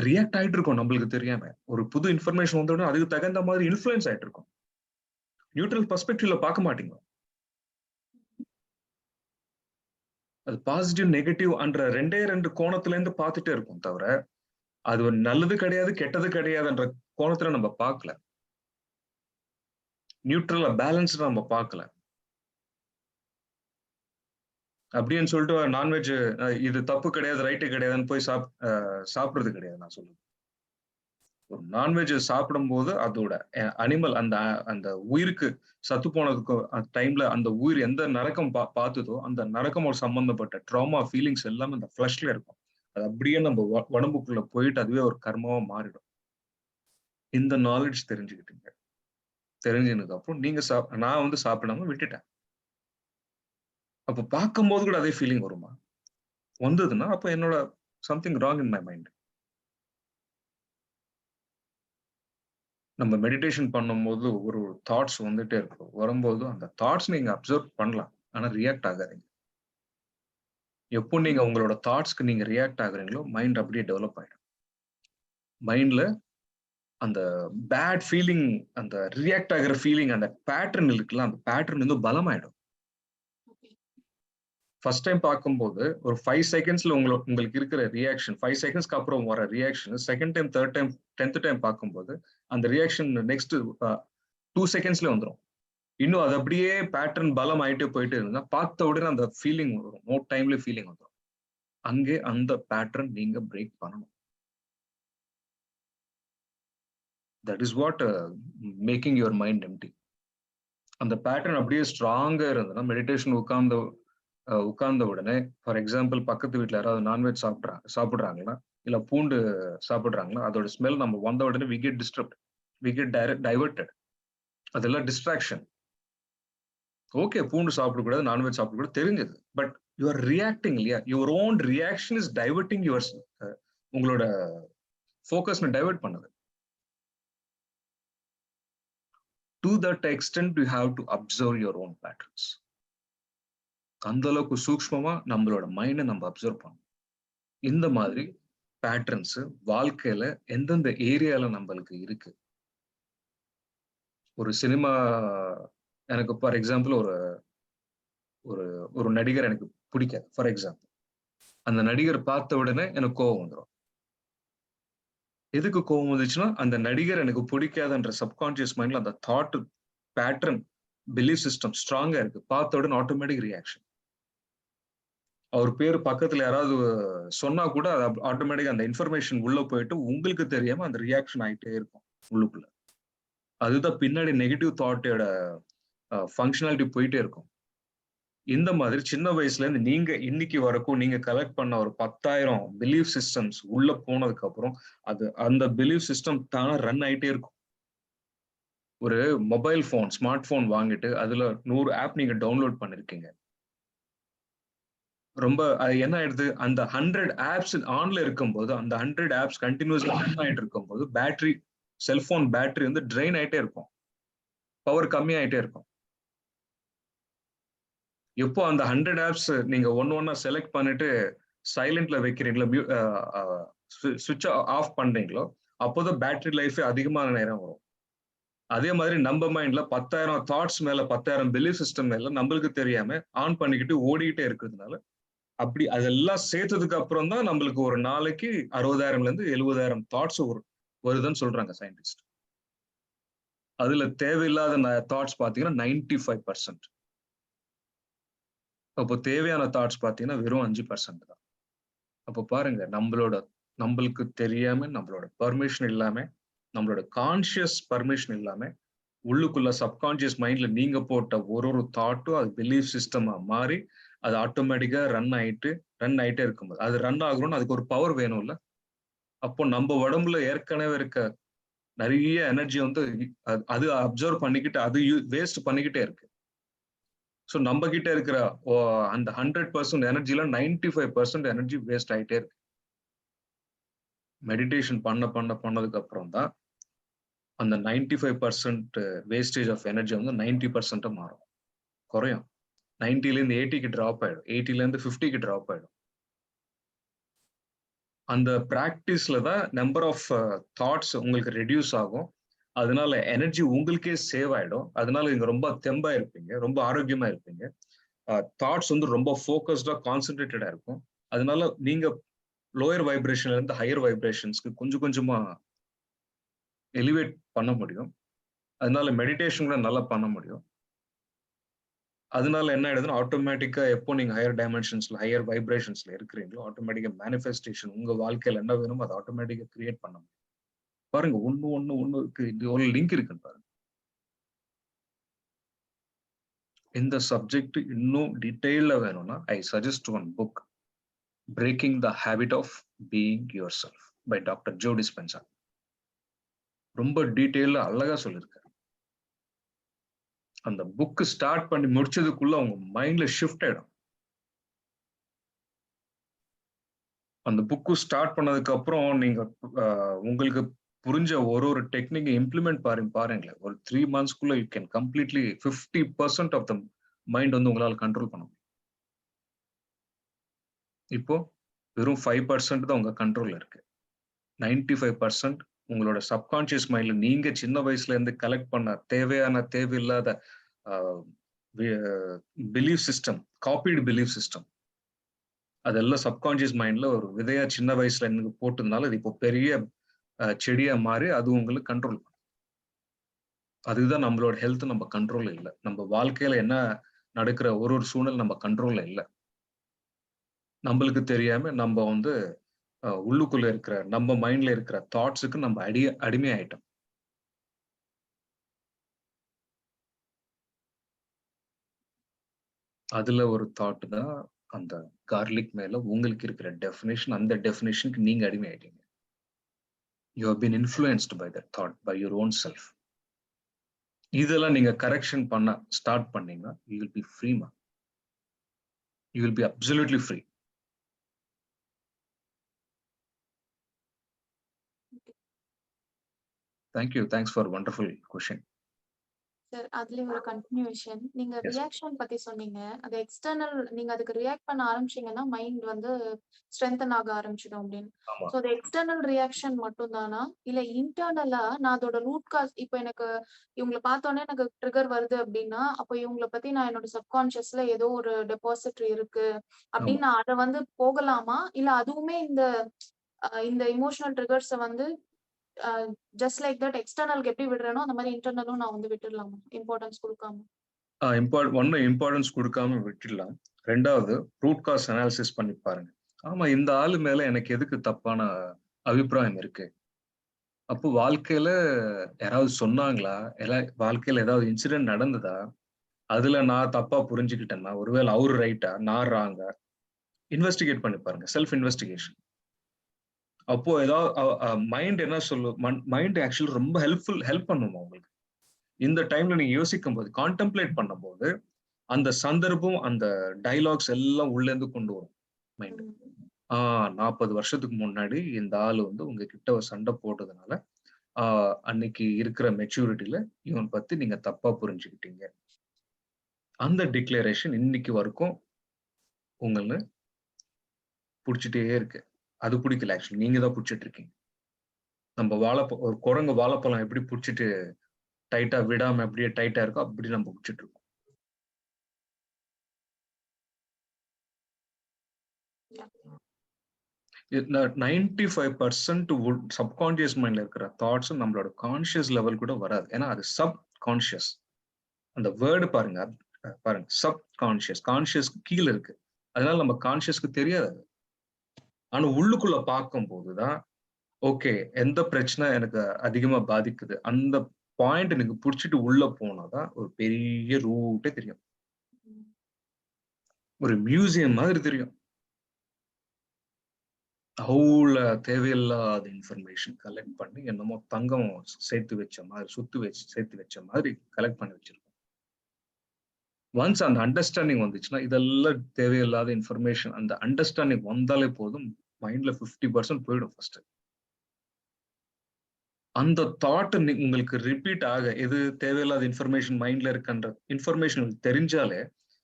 ரியாக்ட் ஆயிட்டு இருக்கும் நம்மளுக்கு தெரியாம. ஒரு புது இன்ஃபர்மேஷன் வந்த உடனே அதுக்கு தகுந்த மாதிரி இன்ஃப்ளூயன்ஸ் ஆயிட்டு இருக்கும். நியூட்ரல் பெர்ஸ்பெக்டிவ்ல பார்க்க மாட்டீங்க. அது பாசிட்டிவ் நெகட்டிவ் என்ற ரெண்டு கோணத்துல இருந்து பார்த்துட்டே இருக்கும் தவிர அது ஒரு நல்லது கிடையாது கெட்டது கிடையாதுன்ற கோணத்துல நம்ம பார்க்கல. நியூட்ரலா பேலன்ஸ்டா நம்ம பார்க்கல. அப்படின்னு சொல்லிட்டு நான்வெஜ் இது தப்பு கிடையாது ரைட்டு கிடையாதுன்னு போய் சாப்பிடுறது கிடையாது. நான் சொல்லுவேன், ஒரு நான்வெஜ் சாப்பிடும் போது அதோட அனிமல் அந்த அந்த உயிருக்கு சத்து போனதுக்கு டைம்ல அந்த உயிர் எந்த நரக்கம் பார்த்ததோ அந்த நரக்கமோட சம்பந்தப்பட்ட ட்ராமா ஃபீலிங்ஸ் எல்லாமே அந்த ஃபிளஷ்ல இருக்கும். அது அப்படியே நம்ம உடம்புக்குள்ள போயிட்டு அதுவே ஒரு கர்மாவா மாறிடும். இந்த நாலேஜ் தெரிஞ்சுக்கிட்டீங்க. தெரிஞ்சதுக்கு அப்புறம் நீங்க நான் வந்து சாப்பிடாம விட்டுட்டேன். அப்ப பார்க்கும்போது கூட அதே ஃபீலிங் வருமா? வந்ததுன்னா அப்ப என்னோட something wrong in my mind. நம்ம மெடிடேஷன் பண்ணும்போது ஒரு தாட்ஸ் வந்துட்டே இருக்கும். வரும்போது அந்த தாட்ஸ் நீங்க அப்சர்வ் பண்ணலாம். ஆனா ரியாக்ட் ஆகாதீங்க. எப்போ நீங்க உங்களோட தாட்ஸ்க்கு நீங்க ரியாக்ட் ஆகுறீங்களோ மைண்ட் அப்படியே டெவலப் ஆயிடும். மைண்ட்ல அந்த பேட் ஃபீலிங், அந்த ரியாக்ட் ஆகிற ஃபீலிங், அந்த பேட்டர்ன் இருக்குல்ல, அந்த பேட்டர்ன் வந்து பலமாயிடும். ஃபர்ஸ்ட் டைம் பார்க்கும்போது ஒரு 5 செகண்ட்ஸ்ல உங்களுக்கு இருக்கிற ரியாக்ஷன் 5 செகண்ட்ஸ்க்கு அப்புறம் வர reaction second time, third time, 10th time பார்க்கும்போது அந்த ரியாக்ஷன் நெக்ஸ்ட் 2 செகண்ட்ஸ்ல வந்துடும். இன்னும் அது அப்படியே பேட்டர்ன் பலம் ஆயிட்டே போயிட்டே இருந்தா பார்த்த உடனே அந்த ஃபீலிங் வரும். நோ டைம்ல ஃபீலிங் வந்துடும். அங்கே அந்த பேட்டர்ன் நீங்க பிரேக் பண்ணணும். That is what making your mind empty. அந்த பேட்டர்ன் அப்படியே ஸ்ட்ராங்கா இருந்ததுன்னா மெடிடேஷன் உட்கார்ந்த உடனே, ஃபார் எக்ஸாம்பிள் பக்கத்து வீட்டுல யாராவது நான்வெஜ் சாப்பிடுறாங்கன்னா இல்ல பூண்டு சாப்பிடுறாங்கன்னா அதோட ஸ்மெல் நம்ம வந்த உடனே we get disturbed, we get diverted. அதெல்லாம் டிஸ்ட்ராக்ஷன். ஓகே, பூண்டு சாப்பிடக்கூடாது, நான்வெஜ் சாப்பிடக்கூடாது தெரிஞ்சது. பட் யூ ஆர் ரியாக்டிங் இல்லையா? Your own reaction is diverting your உங்களோட ஃபோக்கஸ் டைவர்ட் பண்ணுது. To that extent you have to observe your own patterns. அந்த அளவுக்கு சூக்ஷ்மமா நம்மளோட மைண்டை நம்ம அப்சர்வ் பண்ணணும். இந்த மாதிரி பேட்டர்ன்ஸ் வாழ்க்கையில எந்தெந்த ஏரியால நம்மளுக்கு இருக்கு. ஒரு சினிமா எனக்கு ஃபார் எக்ஸாம்பிள் ஒரு ஒரு ஒரு நடிகர் எனக்கு பிடிக்காது ஃபார் எக்ஸாம்பிள். அந்த நடிகர் பார்த்த உடனே எனக்கு கோவம் வந்துடும். எதுக்கு கோவம் வந்துச்சுன்னா அந்த நடிகர் எனக்கு பிடிக்காதுன்ற சப்கான்சியஸ் மைண்ட்ல அந்த தாட் பேட்டர்ன் பிலீஃப் சிஸ்டம் ஸ்ட்ராங்கா இருக்கு. பார்த்த உடனே ஆட்டோமேட்டிக் ரியாக்ஷன். அவர் பேர் பக்கத்துல யாராவது சொன்னா கூட ஆட்டோமேட்டிக்கா அந்த இன்ஃபர்மேஷன் உள்ள போயிட்டு உங்களுக்கு தெரியாம அந்த ரியாக்ஷன் ஆகிட்டே இருக்கும் உள்ளுக்குள்ள. அதுதான் பின்னாடி நெகட்டிவ் தாட்டோட ஃபங்க்ஷனாலிட்டி போயிட்டே இருக்கும். இந்த மாதிரி சின்ன வயசுல இருந்து நீங்க இன்னைக்கு வரைக்கும் நீங்க கலெக்ட் பண்ண ஒரு 10,000 பிலீஃப் சிஸ்டம்ஸ் உள்ள போனதுக்கு அப்புறம் அந்த பிலீஃப் சிஸ்டம் தானே ரன் ஆயிட்டே இருக்கும். ஒரு மொபைல் போன், ஸ்மார்ட் போன் வாங்கிட்டு அதுல 100 ஆப் நீங்க டவுன்லோட் பண்ணிருக்கீங்க. ரொம்ப அது என்ன ஆயிடுது, அந்த 100 ஆப்ஸ் ஆன்ல இருக்கும்போது அந்த 100 ஆப்ஸ் கண்டினியூஸா ரன் ஆயிட்டு இருக்கும்போது பேட்டரி, செல்போன் பேட்டரி வந்து ட்ரெயின் ஆயிட்டே இருக்கும், பவர் கம்மி ஆயிட்டே இருக்கும். எப்போ அந்த 100 ஆப்ஸ் நீங்க ஒன்னா செலக்ட் பண்ணிட்டு சைலண்ட்ல வைக்கிறீங்களோ, சுவிட்ச் ஆஃப் பண்றீங்களோ, அப்போதான் பேட்டரி லைஃப் அதிகமான நேரம் வரும். அதே மாதிரி நம்ம மைண்ட்ல 10,000 தாட்ஸ் மேல 10,000 பிலீஃப் சிஸ்டம் மேல நம்மளுக்கு தெரியாம ஆன் பண்ணிக்கிட்டு ஓடிக்கிட்டே இருக்கிறதுனால அப்படி அதெல்லாம் சேர்த்ததுக்கு அப்புறம் தான் நம்மளுக்கு ஒரு நாளைக்கு 60,000ல இருந்து 70,000 தாட்ஸ் வருதுன்னு சொல்றாங்க சயின்டிஸ்ட். அதுல தேவையில்லாத தாட்ஸ் பாத்தீங்கன்னா 95%. அப்போ தேவையான தாட்ஸ் பாத்தீங்கன்னா வெறும் 5% தான். அப்போ பாருங்க, நம்மளுக்கு தெரியாம, நம்மளோட பர்மிஷன் இல்லாம, நம்மளோட கான்சியஸ் பர்மிஷன் இல்லாம உள்ளுக்குள்ள சப்கான்சியஸ் மைண்ட்ல நீங்க போட்ட ஒரு தாட்டும் அது பிலீஃப் சிஸ்டமா மாறி அது ஆட்டோமேட்டிக்கா ரன் ஆயிட்டே இருக்கும்போது அது ரன் ஆகணும்னு அதுக்கு ஒரு பவர் வேணும்ல. அப்போ நம்ம உடம்புல ஏற்கனவே இருக்க நிறைய எனர்ஜி வந்து அது அப்சர்வ் பண்ணிக்கிட்டு அது வேஸ்ட் பண்ணிக்கிட்டே இருக்கு. ஸோ நம்ம கிட்ட இருக்கிற அந்த 100% எனர்ஜில 95% எனர்ஜி வேஸ்ட் ஆயிட்டே இருக்கு. மெடிடேஷன் பண்ணதுக்கு அப்புறம் தான் அந்த 95% வேஸ்டேஜ் ஆஃப் எனர்ஜி வந்து 90% மாறும், குறையும். 90லேருந்து 80க்கு ட்ராப் ஆயிடும், 80லேருந்து 50க்கு ட்ராப் ஆயிடும். அந்த பிராக்டிஸ்ல தான் நம்பர் ஆஃப் தாட்ஸ் உங்களுக்கு ரெடியூஸ் ஆகும். அதனால எனர்ஜி உங்களுக்கே சேவ் ஆயிடும். அதனால நீங்க ரொம்ப தெம்பா இருப்பீங்க, ரொம்ப ஆரோக்கியமா இருப்பீங்க. தாட்ஸ் வந்து ரொம்ப ஃபோக்கஸ்டா கான்சென்ட்ரேட்டடா இருக்கும். அதனால நீங்க லோயர் வைப்ரேஷன்ல இருந்து ஹையர் வைப்ரேஷன்ஸ்க்கு கொஞ்சம் கொஞ்சமா எலிவேட் பண்ண முடியும். அதனால மெடிடேஷன் கூட நல்லா பண்ண முடியும். அதனால என்ன ஆயிடுதுன்னா ஆட்டோமேட்டிக்கா எப்போ நீங்க ஹையர் டைமென்ஷன்ஸ்ல ஹையர் வைப்ரேஷன்ஸ்ல இருக்கிறீங்களோ ஆட்டோமேட்டிக்கா மேனிஃபெஸ்டேஷன் உங்க வாழ்க்கையில என்ன வேணுமோ அதை ஆட்டோமேட்டிக்கா கிரியேட் பண்ண முடியும். பாருங்க, ஒண்ணு இருக்கு, ஒரு லிங்க் இருக்குன்னு பாருங்க. இந்த சப்ஜெக்ட் இன்னும் டீடைல்ல வேணும்னா I suggest one book, breaking the habit of being yourself by doctor Joe Dispenza. ரொம்ப டீடைல்ல அழகா சொல்லியிருக்காரு. அந்த புக் ஸ்டார்ட் பண்ணி முடிச்சதுக்குள்ள உங்க மைண்ட்ல ஷிஃப்ட் ஆயிடும். அந்த புக்கு ஸ்டார்ட் பண்ணதுக்கு அப்புறம் நீங்க உங்களுக்கு புரிஞ்ச ஒரு டெக்னிக் இம்ப்ளிமெண்ட் பாருங்களேன். ஒரு 3 monthsக்குள்ள you can completely 50% of the mind வந்து உங்களால கண்ட்ரோல் பண்ண முடியும். இப்போ வெறும் 5% தான் உங்க கண்ட்ரோல்ல இருக்கு. 95% உங்களோட சப்கான்சியஸ் மைண்ட்ல நீங்க சின்ன வயசுல இருந்து கலெக்ட் பண்ண தேவையில்லாத பிலீஃப் சிஸ்டம், காப்பீடு பிலீஃப் சிஸ்டம், அதெல்லாம் சப்கான்சியஸ் மைண்ட்ல ஒரு விதையா சின்ன வயசுல எனக்கு போட்டதுனால அது இப்போ பெரிய செடியா மாறி அது உங்களுக்கு கண்ட்ரோல் பண்ணும். அதுதான் நம்மளோட ஹெல்த் நம்ம கண்ட்ரோல்ல இல்லை. நம்ம வாழ்க்கையில என்ன நடக்கிற ஒரு சூழ்நிலை நம்ம கண்ட்ரோல்ல இல்லை. நம்மளுக்கு தெரியாம நம்ம வந்து உள்ளுக்குள்ள இருக்கிற நம்ம மைண்ட்ல இருக்கிற தாட்ஸுக்கு நம்ம அடிமையாயிட்டோம். அதுல ஒரு தாட் தான் அந்த கார்லிக் மேல உங்களுக்கு இருக்கிற டெஃபினேஷன். அந்த டெஃபினேஷனுக்கு நீங்க அடிமையாயிட்டீங்க. You have been influenced by that thought by your own self. இதெல்லாம் நீங்க கரெக்ஷன் பண்ண ஸ்டார்ட் பண்ணீங்கன்னா யூ வில் பி ஃப்ரீமா. You will be absolutely free. Thank you. Thanks for a wonderful question. Sir, அதுலயும் ஒரு கன்டினியூஷன். நீங்க Yes. ரியாக்ஷன் பத்தி சொன்னீங்க. அது எக்ஸ்டர்னல், நீங்க அதுக்கு ரியாக்ட் பண்ண ஆரம்பிச்சீங்கன்னா மைண்ட் வந்து ஸ்ட்ரென்தன் ஆக ஆரம்பிச்சிடும் அப்படின்னு. ஆமா. ஸோ அது எக்ஸ்டர்னல் ரியாக்ஷன் மட்டும் தானா, இல்ல இன்டர்னலா நான் அதோட ரூட் காஸ் இப்போ எனக்கு இவங்களை பார்த்தோன்னே எனக்கு ட்ரிகர் வருது அப்படின்னா, அப்போ இவங்களை பத்தி நான் என்னோட சப்கான்சியஸ்ல ஏதோ ஒரு டெபாசிட்ரி இருக்கு ஆமா. அப்படின்னு நான் அதை வந்து போகலாமா, இல்ல அதுவுமே இந்த இமோஷனல் ட்ரிகர்ஸை வந்து ஜஸ்ட் லைக் தட் எக்ஸ்டர்னலுக்கு எப்படி விடுறேனோ அந்த மாதிரி இன்டர்னலும் நான் வந்து விட்டுடலாமா, இம்பார்ட்டன்ஸ் கொடுக்காம? இம்பார்ட்டன்ஸ் கொடுக்காம விட்டுடலாம். ரெண்டாவது, ரூட் காஸ் அனாலிசிஸ் பண்ணி பாருங்க. ஆமா, இந்த ஆளு மேல எனக்கு எதுக்கு தப்பான அபிப்பிராயம் இருக்கு? அப்போ வாழ்க்கையில யாராவது சொன்னாங்களா? வாழ்க்கையில ஏதாவது இன்சிடென்ட் நடந்ததா? அதுல நான் தப்பா புரிஞ்சுக்கிட்டேன்னா, ஒருவேளை அவரு ரைட்டா, நான் ராங்கா? இன்வெஸ்டிகேட் பண்ணி பாருங்க. Self investigation. அப்போ ஏதாவது மைண்ட் என்ன சொல்லும்? மைண்ட் ஆக்சுவலி ரொம்ப ஹெல்ப் பண்ணுமா உங்களுக்கு. இந்த டைம்ல நீங்க யோசிக்கும் போது, கான்டெம்ப்ளேட் பண்ணும்போது அந்த சந்தர்ப்பம், அந்த டயலாக்ஸ் எல்லாம் உள்ள இருந்து கொண்டு வரும் மைண்ட். 40 வருஷத்துக்கு முன்னாடி இந்த ஆள் வந்து உங்ககிட்ட ஒரு சண்டை போட்டதுனால அன்னைக்கு இருக்கிற மெச்சூரிட்டியில இவன் பத்தி நீங்க தப்பா புரிஞ்சுக்கிட்டீங்க. அந்த டிக்ளரேஷன் இன்னைக்கு வரைக்கும் உங்களை புடிச்சிட்டே இருக்கு. அது பிடிக்கல, ஆக்சுவலி நீங்க தான் புடிச்சிட்டு இருக்கீங்க. நம்ம ஒரு குரங்கு வாழைப்பழம் எப்படி புடிச்சிட்டு டைட்டா விடாம அப்படியே டைட்டா இருக்கோ அப்படி நம்ம புடிச்சிட்டு இருக்கோம். 95% சப்கான்சியஸ் மைண்ட்ல இருக்கிற தாட்ஸ் நம்மளோட கான்சியஸ் லெவல் கூட வராது. ஏன்னா அது சப் கான்சியஸ். அந்த வேர்டு பாருங்க, சப் கான்சியஸ். கான்சியஸ் கீழே இருக்கு, அதனால நம்ம கான்சியஸ்க்கு தெரியாது. ஆனா உள்ளுக்குள்ள பார்க்கும் போதுதான் ஓகே, எந்த பிரச்சனை எனக்கு அதிகமா பாதிக்குது அந்த பாயிண்ட் எனக்கு புடிச்சிட்டு உள்ள போனாதான் ஒரு பெரிய ரூட்டே தெரியும். ஒரு மியூசியம் மாதிரி தெரியும். அவ்வளோ தேவையில்லாத இன்ஃபர்மேஷன் கலெக்ட் பண்ணி என்னமோ தங்கம் சேர்த்து வச்ச மாதிரி சேர்த்து வச்ச மாதிரி கலெக்ட் பண்ணி வச்சிருக்கோம். ஒன்ஸ் அந்த அண்டர்ஸ்டாண்டிங் வந்துச்சுன்னா இதெல்லாம் தேவையில்லாத இன்ஃபர்மேஷன், அந்த அண்டர்ஸ்டாண்டிங் வந்தாலே போதும், மைண்ட்ல 50% போயிடும் ஃபர்ஸ்ட். அந்த தாட் உங்களுக்கு ரிப்பீட் ஆக, எது தேவையில்லாத இன்ஃபர்மேஷன் மைண்ட்ல இருக்குன்ற இன்ஃபர்மேஷன் தெரிஞ்சாலே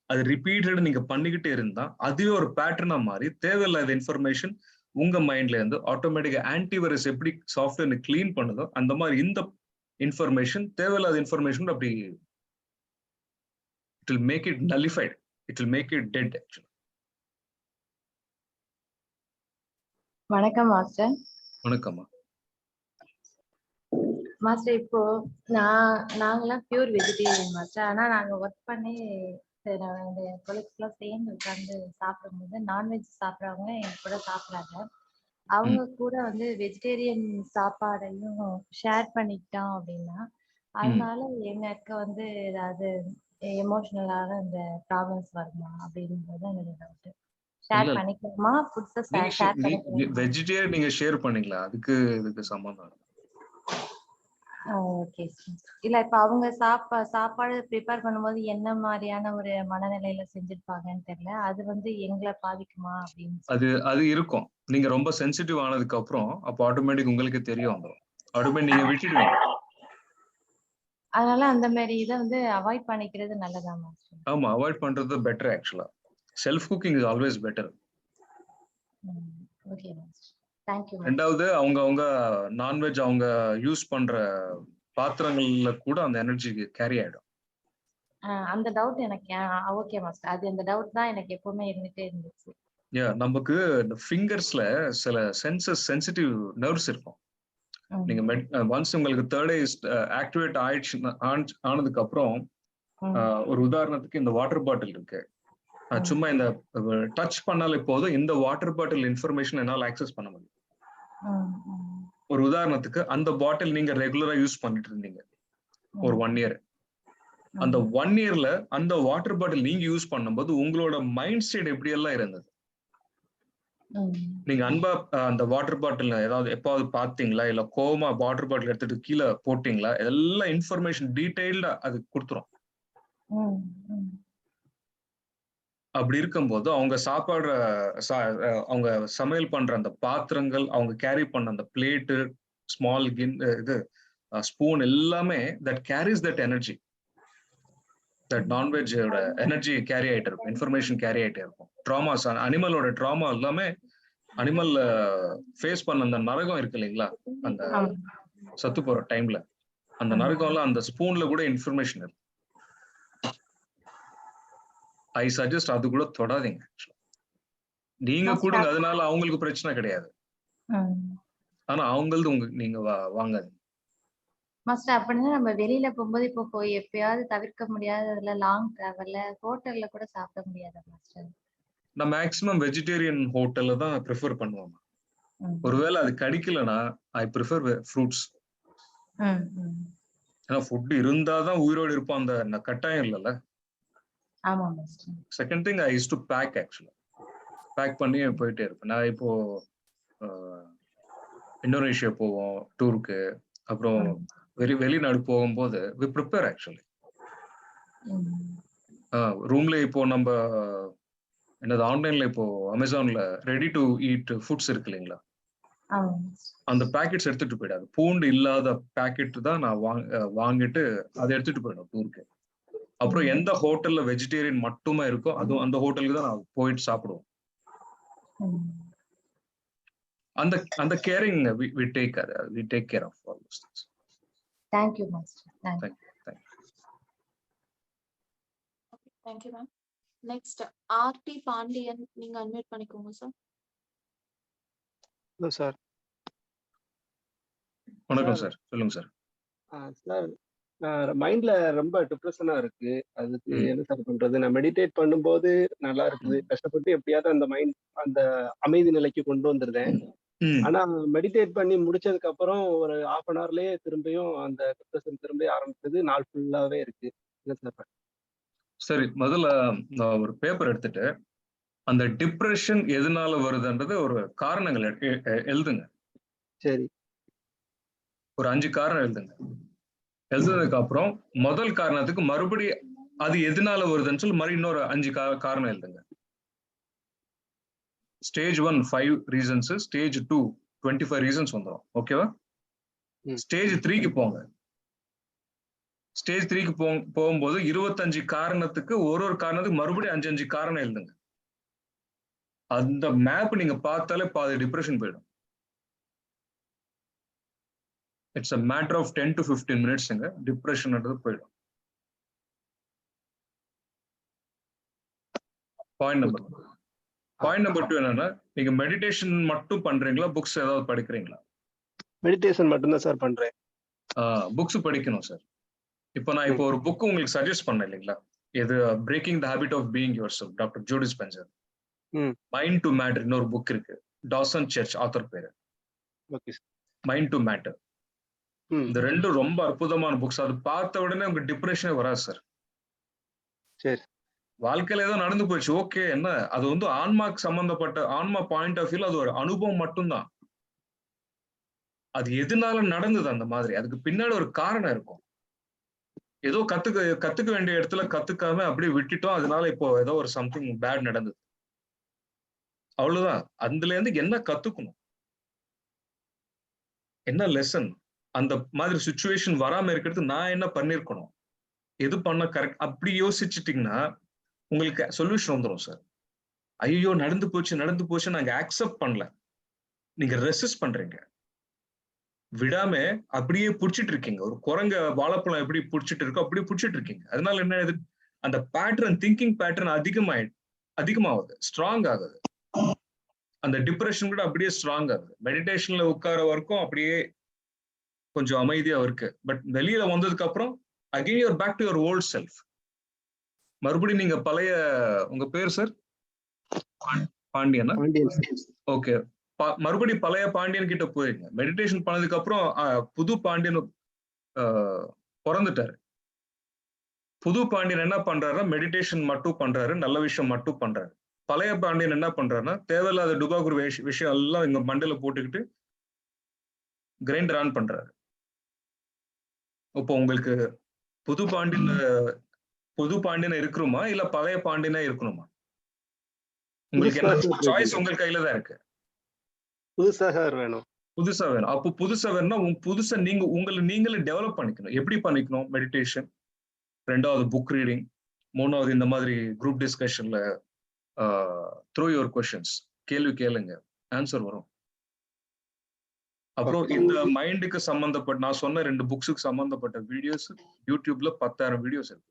அது ரிப்பீட்டட் நீங்க பண்ணிக்கிட்டே இருந்தா அதுவே ஒரு பேட்டர்னா மாறி தேவையில்லாத இன்ஃபர்மேஷன் உங்க மைண்ட்ல இருந்து ஆட்டோமேட்டிக்கா ஆன்டிவைரஸ் எப்படி சாஃப்ட்வேர் கிளீன் பண்ணுதோ அந்த மாதிரி இந்த இன்ஃபர்மேஷன் தேவையில்லாத இன்ஃபர்மேஷன் அப்படி it will make it nullified, it will make it dead actually. வணக்கம் மாஸ்டர். வணக்கம்மா. மாஸ்டர், இப்போ நாங்களாம் பியூர் வெஜிடேரியன் மாஸ்டர். ஆனா நாங்க ஒர்க் பண்ணி இந்த கொலீக்ஸ்லாம் சேர்ந்து உட்காந்து சாப்பிடும்போது நான்வெஜ் சாப்பிட்றவங்க எங்க கூட சாப்பிட்றாங்க. அவங்க கூட வந்து வெஜிடேரியன் சாப்பாடையும் ஷேர் பண்ணிக்கிட்டோம் அப்படின்னா அதனால எனக்கு வந்து ஏதாவது எமோஷனலான இந்த ப்ராப்ளம்ஸ் வருமா அப்படின்றது என்னோட டவுட். ஷேர் பண்ணிக்கலாமா? ஃபுட்ஸை ஷேர் பண்ணிக்கலாம். வெஜிடேரியன் நீங்க ஷேர் பண்ணிக்கலாம், இதுக்கு சம்பந்தம். ஓகே. இல்ல இப்ப அவங்க சாப்பாடு ப்ரிப்பேர் பண்ணும்போது என்ன மாதிரியான ஒரு மனநிலையில செஞ்சிருப்பாங்கன்னு தெரியல. அது வந்து எங்களை பாதிக்குமா அப்படின்னு அது இருக்கும். நீங்க ரொம்ப சென்சிட்டிவ் ஆனதுக்கு அப்புறம் அப்ப ஆட்டோமேட்டிக் உங்களுக்கு தெரியும், ஆட்டோமேட்டிக் நீங்க விட்டுடுவீங்க. அதனால அந்த மாதிரி இதை வந்து அவாய்ட் பண்ணிக்கிறது நல்லதா மாஸ்டர்? ஆமா, அவாய்ட் பண்றது பெட்டர் ஆக்சுவலா. Self cooking is always better. Okay master, thank you. ரெண்டாவது அவங்க நான்வெஜ் அவங்க யூஸ் பண்ற பாத்திரங்கள்ல கூட அந்த எனர்ஜி கேரி ஆயிடும். அந்த டவுட் எனக்கு ஓகே மாஸ்டர். அது அந்த டவுட் தான் எனக்கு எப்பவுமே இருந்துட்டே இருந்துச்சு. நமக்கு இந்த ஃபிங்கர்ஸ்ல சில சென்சிட்டிவ் நர்வ்ஸ் இருக்கும். நீங்க ஒன்ஸ் உங்களுக்கு தேர்ட் ஐ ஆக்டிவேட் ஆனதுக்கு அப்புறம் ஒரு உதாரணத்துக்கு இந்த வாட்டர் பாட்டில் இருக்கு. சும்மா இந்த டச் பண்ணாலே போதும் இந்த வாட்டர் பாட்டில் இன்ஃபர்மேஷன் என்னால ஆக்சஸ் பண்ண முடியும். ஒரு உதாரணத்துக்கு அந்த பாட்டில் நீங்க ரெகுலரா யூஸ் பண்ணிட்டு இருந்தீங்க ஒரு 1 year. அந்த 1 yearல அந்த வாட்டர் பாட்டில் நீங்க யூஸ் பண்ணும்போது உங்களோட மைண்ட் செட் எப்படி எல்லாம் இருந்தது? நீங்க அன்பா அந்த வாட்டர் பாட்டில் ஏதாவது எப்பாவது பாத்தீங்களா? இல்ல கோவமா வாட்டர் பாட்டில் எடுத்துட்டு கீழே போட்டீங்களா? எல்லா இன்ஃபர்மேஷன் டீடைல்டா அது கொடுத்துரும். அப்படி இருக்கும்போது அவங்க சாப்பாடுற அவங்க சமையல் பண்ற அந்த பாத்திரங்கள், அவங்க கேரி பண்ண அந்த பிளேட்டு, ஸ்மால் இது ஸ்பூன் எல்லாமே that carries that energy. That நான்வெஜ்ஜோட எனர்ஜி கேரி ஆயிட்டு இருக்கும், இன்ஃபர்மேஷன் கேரி ஆயிட்டே இருக்கும். ட்ராமாஸ், அனிமலோட ட்ராமா எல்லாமே அனிமல் ஃபேஸ் பண்ண அந்த நரகம் இருக்கு இல்லைங்களா, அந்த சத்து போற டைம்ல அந்த நரகம்ல அந்த ஸ்பூன்ல கூட இன்ஃபர்மேஷன் இருக்கு. ஐ சஜஸ்ட் அது கூட தொடாதீங்க. நீங்க கொடுங்க, அதனால அவங்களுக்கு பிரச்சனை கிடையாது. ஆனா அவங்களது நீங்க வாங்காதீங்க. மாஸ்டர், அப்படின்னா நம்ம வெளியில போகும்போது இப்போ எப்பயாவது தவிர்க்க முடியாததுல லாங் டிராவல்ல ஹோட்டல்ல கூட சாப்பிட முடியாதா மாஸ்டர்? நான் மேக்ஸிமம் வெஜிடேரியன் ஹோட்டல்ல தான் ப்ரிஃபர் பண்ணுவோம். ஒருவேளை அது கிடைக்கலனா ஐ ப்ரிஃபர் ஃப்ரூட்ஸ். ஏன்னா ஃபுட் இருந்தாதான் உயிரோடு இருப்போம், அந்த கட்டாயம் இல்லைல்ல. ஆமா master. Second thing, I use to pack ஆக்சுவலா. பேக் பண்ணி போயிட்டே இருப்பேன். நான் இப்போ இந்தோனேஷியா போவோம் டூருக்கு, அப்புறம் வெளிநாடு போகும்போது வி ப்ரிப்பேர் ஆக்சுவலி. ரூம்ல இப்போ நம்ம என்னது ஆன்லைன்ல இப்போ அமேசான்ல ரெடி டு ஈட் ஃபுட்ஸ் இருக்கு இல்லைங்களா, அந்த பேக்கெட்ஸ் எடுத்துட்டு போயிடாது. பூண்டு இல்லாத பேக்கெட் தான் நான் வாங்கிட்டு அதை எடுத்துட்டு போயிடும் டூருக்கு. அப்புறம் எந்த ஹோட்டல்ல வெஜிடேரியன் மட்டுமே இருக்கோ அதுவும் அந்த ஹோட்டலுக்கு தான் நான் போயிட்டு சாப்பிடுவோம். அந்த carrying we take care of all those things. Thank you master. Thank you. Thank you ma'am. Next RT Pandian, நீங்க அன்மியூட் பண்ணிக்கோங்க சார். Hello sir. வணக்கம் சார், சொல்லுங்க சார். சார், மைண்ட்ல ரொம்ப டிப்ரெஷனா இருக்கு. அதுக்கு என்ன சார் பண்றது? நான் மெடிடேட் பண்ணும்போது நல்லா இருக்குது, கஷ்டப்பட்டு எப்படியாவது அந்த மைண்ட் அந்த அமைதி நிலைக்கு கொண்டு வந்துருந்தேன். ஆனா மெடிடேட் பண்ணி முடிச்சதுக்கு அப்புறம் ஒரு 1/2 an hourலயே திரும்பியும் அந்த டிப்ரெஷன் திரும்பி ஆரம்பிச்சது. நாள் ஃபுல்லாவே இருக்கு. என்ன சார்? சரி, முதல்ல நான் ஒரு பேப்பர் எடுத்துட்டு அந்த டிப்ரெஷன் எதனால வருதுன்றது ஒரு காரணங்கள் எழுதுங்க. சரி, ஒரு 5 காரணம் எழுதுங்க. எழுதுனதுக்கு அப்புறம் முதல் காரணத்துக்கு மறுபடியும் அது எதனால வருதுன்னு சொல்லி மறுபடியும் இன்னொரு 5 காரணம் எழுதுங்க. ஸ்டேஜ் 1 5 ரீசன்ஸ், ஸ்டேஜ் 2 25 ரீசன்ஸ் வந்துடும். ஓகேவா? ஸ்டேஜ் 3க்கு போங்க. ஸ்டேஜ் 3க்கு போகும்போது 25 காரணத்துக்கு ஒரு காரணத்துக்கு மறுபடியும் 5 காரணம் எழுதுங்க. அந்த மேப் நீங்க பார்த்தாலே பாதி டிப்ரெஷன் போயிடும். It's a matter of 10 to 15 minutesங்க டிப்ரெஷன்ன்றது போயிடும். பாயிண்ட் நம்பர் 2 என்னன்னா, நீங்க மெடிடேஷன் மட்டும் பண்றீங்களா, புக்ஸ் ஏதாவது படிக்கிறீங்களா? மெடிடேஷன் மட்டும் தான் சார் பண்றேன். புக்ஸ் படிக்கணும் சார். இப்போ நான் இப்போ ஒரு புக் உங்களுக்கு சஜஸ்ட் பண்ணேன் இல்லைங்களா, இது breaking the habit of being yourself, doctor Joe Dispenza. Mind to matter இன்னொரு புக் இருக்கு, டாசன் சர்ச் ஆத்தர் பேரு. Mind to matter. இந்த ரெண்டும் ரொம்ப அற்புதமான புக்ஸ். அது பார்த்த உடனே உங்க டிப்ரெஷனே வராது சார். சரி, வாழ்க்கையில ஏதோ நடந்து போயிடுச்சு, ஓகே, என்ன அது வந்து ஆன்மாக்கு சம்பந்தப்பட்ட ஆன்மா பாயிண்ட் ஆஃப் வியூல அது ஒரு அனுபவம் மட்டும்தான். அது எதனால நடந்தது அந்த மாதிரி, அதுக்கு பின்னாடி ஒரு காரணம் இருக்கும். ஏதோ கத்துக்க வேண்டிய இடத்துல கத்துக்காம அப்படியே விட்டுட்டோம், அதனால இப்போ ஏதோ ஒரு சம்திங் பேட் நடந்தது, அவ்வளவுதான். அதுல இருந்து என்ன கத்துக்கணும், என்ன லெசன், அந்த மாதிரி சுச்சுவேஷன் வராம இருக்கிறது நான் என்ன பண்ணிருக்கணும், எது பண்ண கரெக்ட், அப்படி யோசிச்சுட்டீங்கன்னா உங்களுக்கு சொல்யூஷன் வந்துடும் சார். ஐயோ நடந்து போச்சு நாங்க அக்செப்ட் பண்ணல, நீங்க ரெசிஸ்ட் பண்றீங்க, விடாம அப்படியே புடிச்சிட்டு இருக்கீங்க. ஒரு குரங்க வாழைப்பழம் எப்படி புடிச்சிட்டு இருக்கோ அப்படியே புடிச்சிட்டு இருக்கீங்க. அதனால என்ன, அந்த பேட்டர்ன், திங்கிங் பேட்டர்ன் அதிகமாகுது, ஸ்ட்ராங் ஆகுது. அந்த டிப்ரெஷன் கூட அப்படியே ஸ்ட்ராங் ஆகுது. மெடிடேஷன்ல உட்கார வரைக்கும் அப்படியே கொஞ்சம் அமைதியா இருக்கு. பட் வெளியில வந்ததுக்கு அப்புறம் again you're back to your old self. மறுபடியும் நீங்க பழைய, உங்க பேர் சார் பாண்டியனா? ஓகே, மறுபடியும் பழைய பாண்டியன் கிட்ட போயிருங்க. மெடிடேஷன் பண்ணதுக்கு அப்புறம் புது பாண்டியன் பிறந்துட்டாரு. புது பாண்டியன் என்ன பண்றாருன்னா மெடிடேஷன் மட்டும் பண்றாரு, நல்ல விஷயம் மட்டும் பண்றாரு. பழைய பாண்டியன் என்ன பண்றாருன்னா தேவையில்லாத டுபாக்கூர் விஷயம் எல்லாம் இங்க மண்டையில போட்டுக்கிட்டு கிரைண்டர் ஆன் பண்றாரு. இப்போ உங்களுக்கு புது பாண்டியன் இருக்கணுமா இல்ல பழைய பாண்டியனா இருக்கணுமா? உங்களுக்கு என்ன சாய்ஸ் உங்க கையில தான் இருக்கு. புதுசாக வேணும். அப்போ புதுசா வேணும்னா புதுசா நீங்களே டெவலப் பண்ணிக்கணும். எப்படி பண்ணிக்கணும்? மெடிடேஷன், 2வது புக் ரீடிங், 3வது இந்த மாதிரி குரூப் டிஸ்கஷன்ல த்ரூ யுவர் கொஸ்டின்ஸ், கேள்வி கேளுங்க, ஆன்சர் வரும். அப்புறம் இந்த மைண்டுக்கு சம்பந்தப்பட்ட நான் சொன்ன 2 புக்ஸுக்கு சம்பந்தப்பட்ட வீடியோஸ் யூடியூப்ல 10,000 வீடியோஸ் இருக்கு.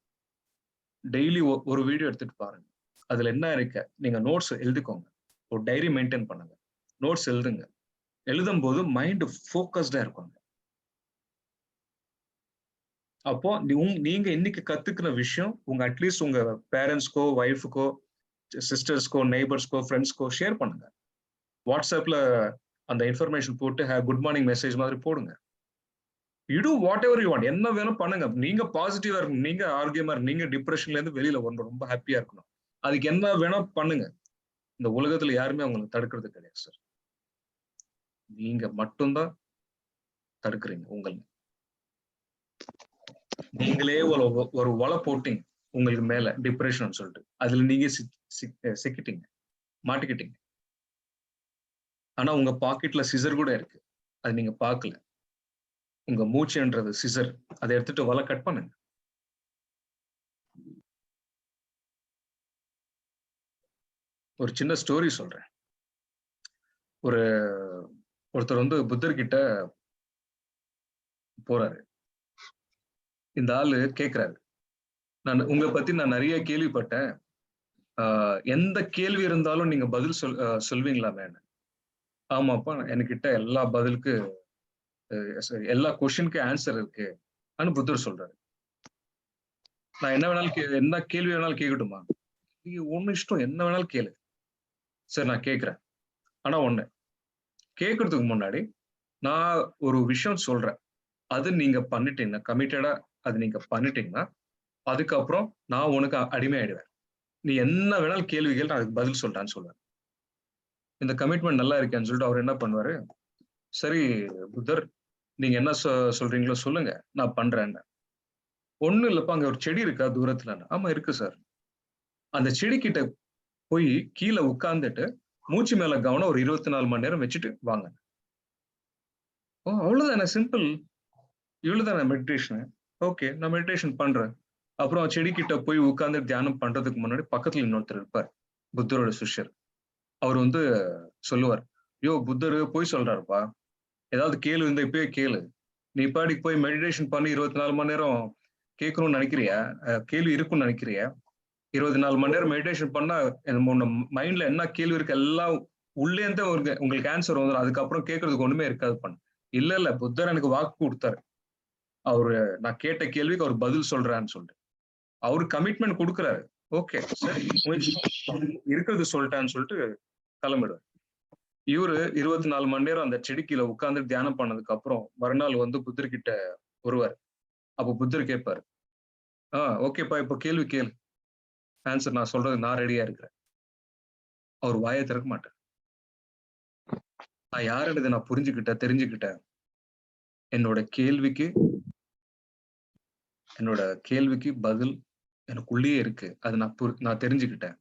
டெய்லி ஒரு வீடியோ எடுத்துட்டு பாருங்க. அதுல என்ன இருக்கு, நீங்க நோட்ஸ் எழுதிக்கோங்க, ஒரு டைரி மெயின்டைன் பண்ணுங்க, நோட்ஸ் எழுதுங்க. எழுதும் போது மைண்ட் ஃபோக்கஸ்டா இருக்குங்க. அப்போ நீங்க இன்னைக்கு கத்துக்கிற விஷயம் உங்க அட்லீஸ்ட் உங்க பேரண்ட்ஸ்க்கோ, ஒய்ஃபுக்கோ, சிஸ்டர்ஸ்க்கோ, நெய்பர்ஸ்க்கோ, ஃப்ரெண்ட்ஸ்க்கோ ஷேர் பண்ணுங்க. வாட்ஸ்அப்ல அந்த இன்ஃபர்மேஷன் போட்டு குட் மார்னிங் மெசேஜ் மாதிரி போடுங்க. You to what ever you want, என்ன வேணும் பண்ணுங்க. நீங்க பாசிட்டிவா இருக்கணும், நீங்க ஆரோக்கியமா இருக்கணும், நீங்க டிப்ரெஷன்ல இருந்து வெளியில வரணும், ரொம்ப ஹாப்பியா இருக்கணும். அதுக்கு என்ன வேணா பண்ணுங்க. இந்த உலகத்துல யாருமே உங்களுக்கு தடுக்கிறது கிடையாது சார். நீங்க மட்டும்தான் தடுக்கிறீங்க உங்களை. நீங்களே ஒரு வலை போட்டீங்க உங்களுக்கு மேல டிப்ரெஷன் சொல்லிட்டு, அதுல நீங்க சிக்கிட்டீங்க, மாட்டிக்கிட்டீங்க. ஆனா உங்க பாக்கெட்ல சிசர் கூட இருக்கு, அது நீங்க பார்க்கல. உங்க மூச்சுன்றது சிசர், அதை எடுத்துட்டு வலை கட் பண்ணுங்க. ஒரு சின்ன ஸ்டோரி சொல்றேன். ஒருத்தர் வந்து புத்தர்கிட்ட போறாரு. இந்த ஆளு கேக்குறாரு, உங்களை பத்தி நான் நிறைய கேள்விப்பட்டேன், எந்த கேள்வி இருந்தாலும் நீங்க பதில் சொல்வீங்களாமே? ஆமாப்பா, என்கிட்ட எல்லா பதிலுக்கு எல்லா கொஸ்டினுக்கு ஆன்சர் இருக்கு அப்படின்னு புத்தர் சொல்றாரு. நான் என்ன கேள்வி வேணாலும் கேட்கட்டுமா? ஒண்ணு இஷ்டம், என்ன வேணாலும் கேளு. சரி, நான் கேட்கிறேன். ஆனா ஒண்ணு, கேட்கறதுக்கு முன்னாடி நான் ஒரு விஷயம் சொல்றேன், அது நீங்க பண்ணிட்டீங்கன்னா, கமிட்டடா அது நீங்க பண்ணிட்டீங்கன்னா, அதுக்கப்புறம் நான் உனக்கு அடிமையாயிடுவேன். நீ என்ன வேணாலும் கேள்விகள், நான் அதுக்கு பதில் சொல்றேன்னு சொல்லுவேன். இந்த கமிட்மெண்ட் நல்லா இருக்கேன்னு சொல்லிட்டு அவர் என்ன பண்ணுவாரு, சரி புத்தர், நீங்க என்ன சொல்றீங்களோ சொல்லுங்க, நான் பண்றேன்னு. ஒண்ணும் இல்லப்பா, அங்க ஒரு செடி இருக்கா தூரத்துல? ஆமா இருக்கு சார். அந்த செடி கிட்ட போய் கீழே உட்கார்ந்துட்டு மூச்சு மேல கவனம் ஒரு 24 மணி நேரம் வச்சுட்டு வாங்க. ஓ அவ்வளவுதானே, சிம்பிள். இவ்வளவுதானே மெடிடேஷன். ஓகே, நான் மெடிடேஷன் பண்றேன். அப்புறம் செடிக்கிட்ட போய் உட்கார்ந்து தியானம் பண்றதுக்கு முன்னாடி பக்கத்துல இன்னொருத்தர் இருப்பார், புத்தரோட சிஷ்யர். அவர் வந்து சொல்லுவார், யோ புத்தர் போய் சொல்றாருப்பா, ஏதாவது கேள்வி இருந்தா இப்பயே கேளு. நீ பாடிக்கு போய் மெடிடேஷன் பண்ணி 24 மணி நேரம் கேட்கணும்னு நினைக்கிறியா? கேள்வி இருக்கும்னு நினைக்கிறியா? 24 மணி நேரம் மெடிடேஷன் பண்ணா மைண்ட்ல என்ன கேள்வி இருக்கு எல்லாம் உள்ளே இருந்து உங்களுக்கு ஆன்சர் வந்துடும். அதுக்கப்புறம் கேட்கறதுக்கு ஒண்ணுமே இருக்காது பண்ண. இல்ல புத்தர் எனக்கு வாக்கு கொடுத்தாரு, அவரு நான் கேட்ட கேள்விக்கு அவர் பதில் சொல்றான்னு சொல்லிட்டு அவரு கமிட்மெண்ட் கொடுக்குறாரு. ஓகே சரி, இருக்கிறது சொல்லிட்டான்னு சொல்லிட்டு கிளம்பிடுவார். இவரு 24 மணி நேரம் அந்த செடிக்கீழ உட்கார்ந்து தியானம் பண்ணதுக்கு அப்புறம் மறுநாள் வந்து புத்தர் கிட்ட வருவார். அப்போ புத்தர் கேட்பாரு, ஓகேப்பா இப்ப கேள்வி கேளு, ஆன்சர் நான் சொல்றது நான் ரெடியா இருக்கிறேன். அவர் வாயை திறக்க மாட்டார். நான் யாருன்றதை நான் தெரிஞ்சுக்கிட்டேன். என்னோட கேள்விக்கு பதில் எனக்குள்ளேயே இருக்கு, அது நான் தெரிஞ்சுக்கிட்டேன்.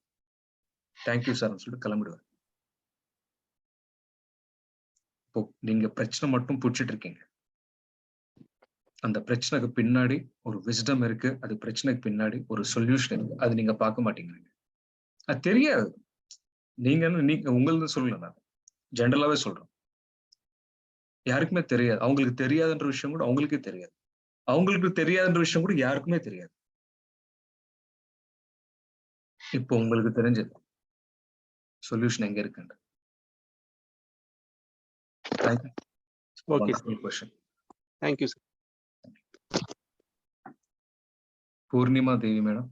தேங்க்யூ சார்ன்னு சொல்லிட்டு கிளம்பிடுவேன். இப்போ நீங்க பிரச்சனை மட்டும் புடிச்சிட்டு இருக்கீங்க. அந்த பிரச்சனைக்கு பின்னாடி ஒரு விஸ்டம் இருக்கு, அது பிரச்சனைக்கு பின்னாடி ஒரு சொல்யூஷன் இருக்கு, அது நீங்க பார்க்க மாட்டேங்கிறீங்க. அது தெரியாது. நீங்க உங்களது சொல்லல, நான் ஜென்ரலாவே சொல்றேன். யாருக்குமே தெரியாது. அவங்களுக்கு தெரியாதுன்ற விஷயம் கூட அவங்களுக்கே தெரியாது. அவங்களுக்கு தெரியாதுன்ற விஷயம் கூட யாருக்குமே தெரியாது. இப்போ உங்களுக்கு தெரிஞ்சது சொல்யூஷன் எங்க இருக்குன்ற. Okay question. Thank you sir. Purnima Devi madam,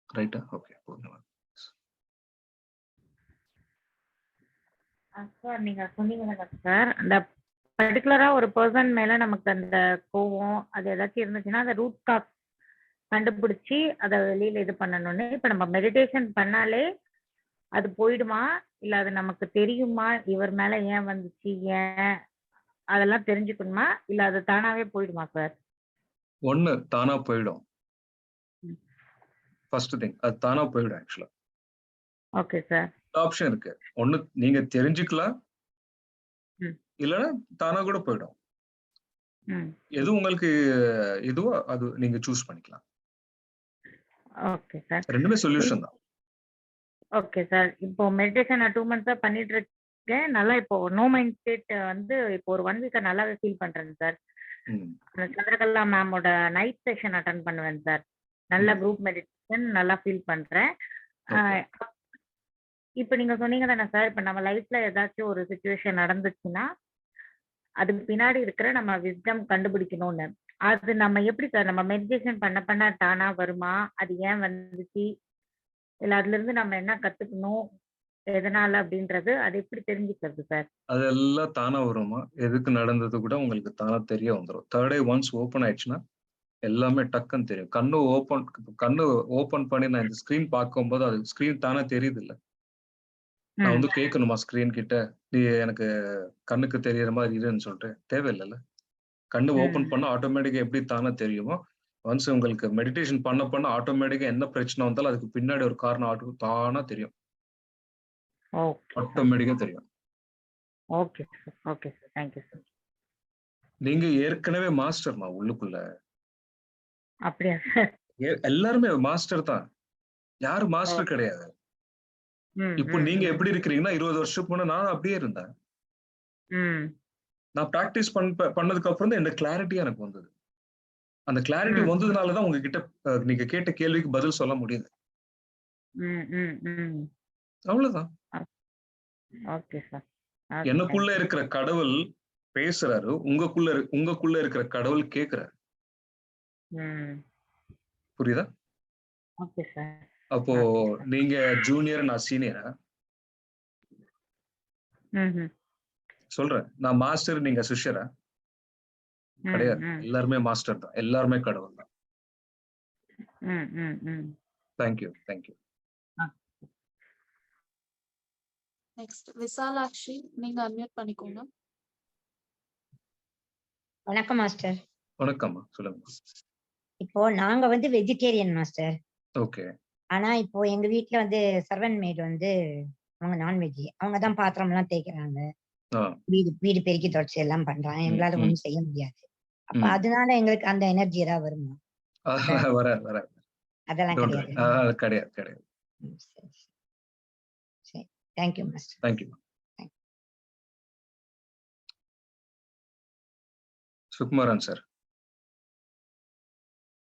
ரைட்டா? ஓகே, பூர்ணிமா. சார் நீங்க சொன்னீங்க சார், அந்த பர்டிகுலரா ஒரு பர்சன் மேல நமக்கு அந்த கோவம் அது ஏதாச்சும் இருந்துச்சுன்னா அந்த ரூட் காஸ் கண்டுபிடிச்சி அதை வெளியில இது பண்ணணும்னு. இப்ப நம்ம மெடிடேஷன் பண்ணாலே அது போயிடுமா, இல்ல அது நமக்கு தெரியுமா இவர் மேல ஏன் வந்துச்சு, ஏன் அதெல்லாம் தெரிஞ்சுக்கணுமா, இல்ல அது தானாவே போயிடுமா சார்? ஒண்ணு தானா போயிடும். ஃபர்ஸ்ட் திங் அது தானா போயிடும். ஆக்சுவலா ஓகே சார். ஆப்ஷன் இருக்கு. ஒண்ணு நீங்க தெரிஞ்சுக்கலாம், இல்லைன்னா தானா கூட போயிடும். எது உங்களுக்கு இதுவோ அது நீங்க சூஸ் பண்ணிக்கலாம். ஓகே சார், ரெண்டுமே சொல்யூஷன் தான். Okay sir. இப்போ மெடிடேஷன் நான் 2 months பண்ணிட்டு இருக்கேன். நல்லா இப்போ நோ மைண்ட் ஸ்டேட் வந்து இப்போ ஒரு 1 week நல்லாவே ஃபீல் பண்றேன் சார். சந்திரகலா மேமோட நைட் செஷன் அட்டன் பண்ணுவேன் சார். நல்ல குரூப் மெடிடேஷன் நல்லா ஃபீல் பண்றேன். இப்போ நீங்க சொன்னீங்க தானே சார், இப்போ நம்ம லைஃப்ல ஏதாச்சும் ஒரு சுச்சுவேஷன் நடந்துச்சுன்னா அதுக்கு பின்னாடி இருக்கிற நம்ம விஸ்டம் கண்டுபிடிக்கணும்னு. அது நம்ம எப்படி சார், நம்ம மெடிடேஷன் பண்ண தானா வருமா, அது ஏன் வந்துச்சு, இல்ல அதுல இருந்து நம்ம என்ன கத்துக்கணும், எதனால அப்படின்றது அது எப்படி தெரிஞ்சுக்கிறது சார்? அதெல்லாம் தானா வருமா, எதுக்கு நடந்தது கூட உங்களுக்கு தானா தெரிய வந்துடும். தேர்ட் ஐ ஒன்ஸ் ஓப்பன் ஆயிடுச்சுன்னா எல்லாமே டக்குன்னு தெரியும். கண்ணு ஓப்பன் பண்ணி நான் இந்த ஸ்கிரீன் பார்க்கும்போது அது ஸ்கிரீன் தானே தெரியுது இல்ல. நான் வந்து கேட்கணுமா ஸ்கிரீன் கிட்ட, நீ எனக்கு கண்ணுக்கு தெரியற மாதிரி இருன்னு சொல்லிட்டு? தேவையில்லைல்ல. கண்ணு ஓப்பன் பண்ணா ஆட்டோமேட்டிக்கா எப்படி தானே தெரியுமோ, ஒன்ஸ் உங்களுக்கு மெடிடேஷன் பண்ண ஆட்டோமேட்டிக்கா என்ன பிரச்சனை வந்தாலும் அதுக்கு பின்னாடி ஒரு காரணம் தானா தெரியும். ஆட்டோமேட்டிக்கா தெரியும். Okay sir, okay sir, thank you sir. நீங்க ஏற்கனவே மாஸ்டர்மா உள்ளுக்குள்ள. அப்படியா சார்? எல்லாருமே மாஸ்டர் தான், யாரும் மாஸ்டர் கிடையாது. இப்போ நீங்க எப்படி இருக்கிறீங்கன்னா 20 வருஷத்துக்கு முன்னாடி நான் அப்படியே இருந்தேன். நான் பிராக்டிஸ் பண்ணதுக்கு அப்புறம் தான் இந்த கிளாரிட்டி எனக்கு வந்தது. அந்த கிளாரிட்டி வந்ததுனாலதான் உங்ககிட்ட நீங்க கேட்ட கேள்விக்கு பதில் சொல்ல முடியுது. அவ்வளவுதான். Okay sir. எனக்குள்ள இருக்கிற கடவுள் பேசுறாரு, உங்களுக்குள்ள இருக்கிற கடவுள் கேக்குறாரு. புரியுதா? Okay sir. அப்போ நீங்க ஜூனியர், நான் சீனியரா? சொல்றேன், நான் மாஸ்டர், நீங்க சிஷ்யரா? கிடையாது. எல்லாருமே மாஸ்டர் தான், எல்லாருமே கடவுள் தான். Thank you, thank you. நெக்ஸ்ட் விசாலாட்சி, நீங்க அன்மியூட் பண்ணிக்கோங்க. வணக்கம் மாஸ்டர். வணக்கம்மா, சொல்லுங்க. இப்போ நாங்க வந்து வெஜிடேரியன் மாஸ்டர். ஓகே. ஆனா இப்போ எங்க வீட்ல வந்து சர்வன்ட் மேட் வந்து அவங்க நான்வெஜ், அவங்க தான் பாத்திரம் எல்லாம் தேய்க்கிறாங்க. ஆ. வீடு பெருக்கி தொடச்சி எல்லாம் பண்றான். எங்களால ம். ஒண்ணும் செய்ய முடியாது. அப்ப ம். அதனால எங்களுக்கு அந்த எனர்ஜி ஏதாவது வருமா? வராது. அதெல்லாம் டோன்ட் கிடையாது. வரி. கிடையாது. சரி. சரி. Thank you master. Thank you. Sukumaran sir.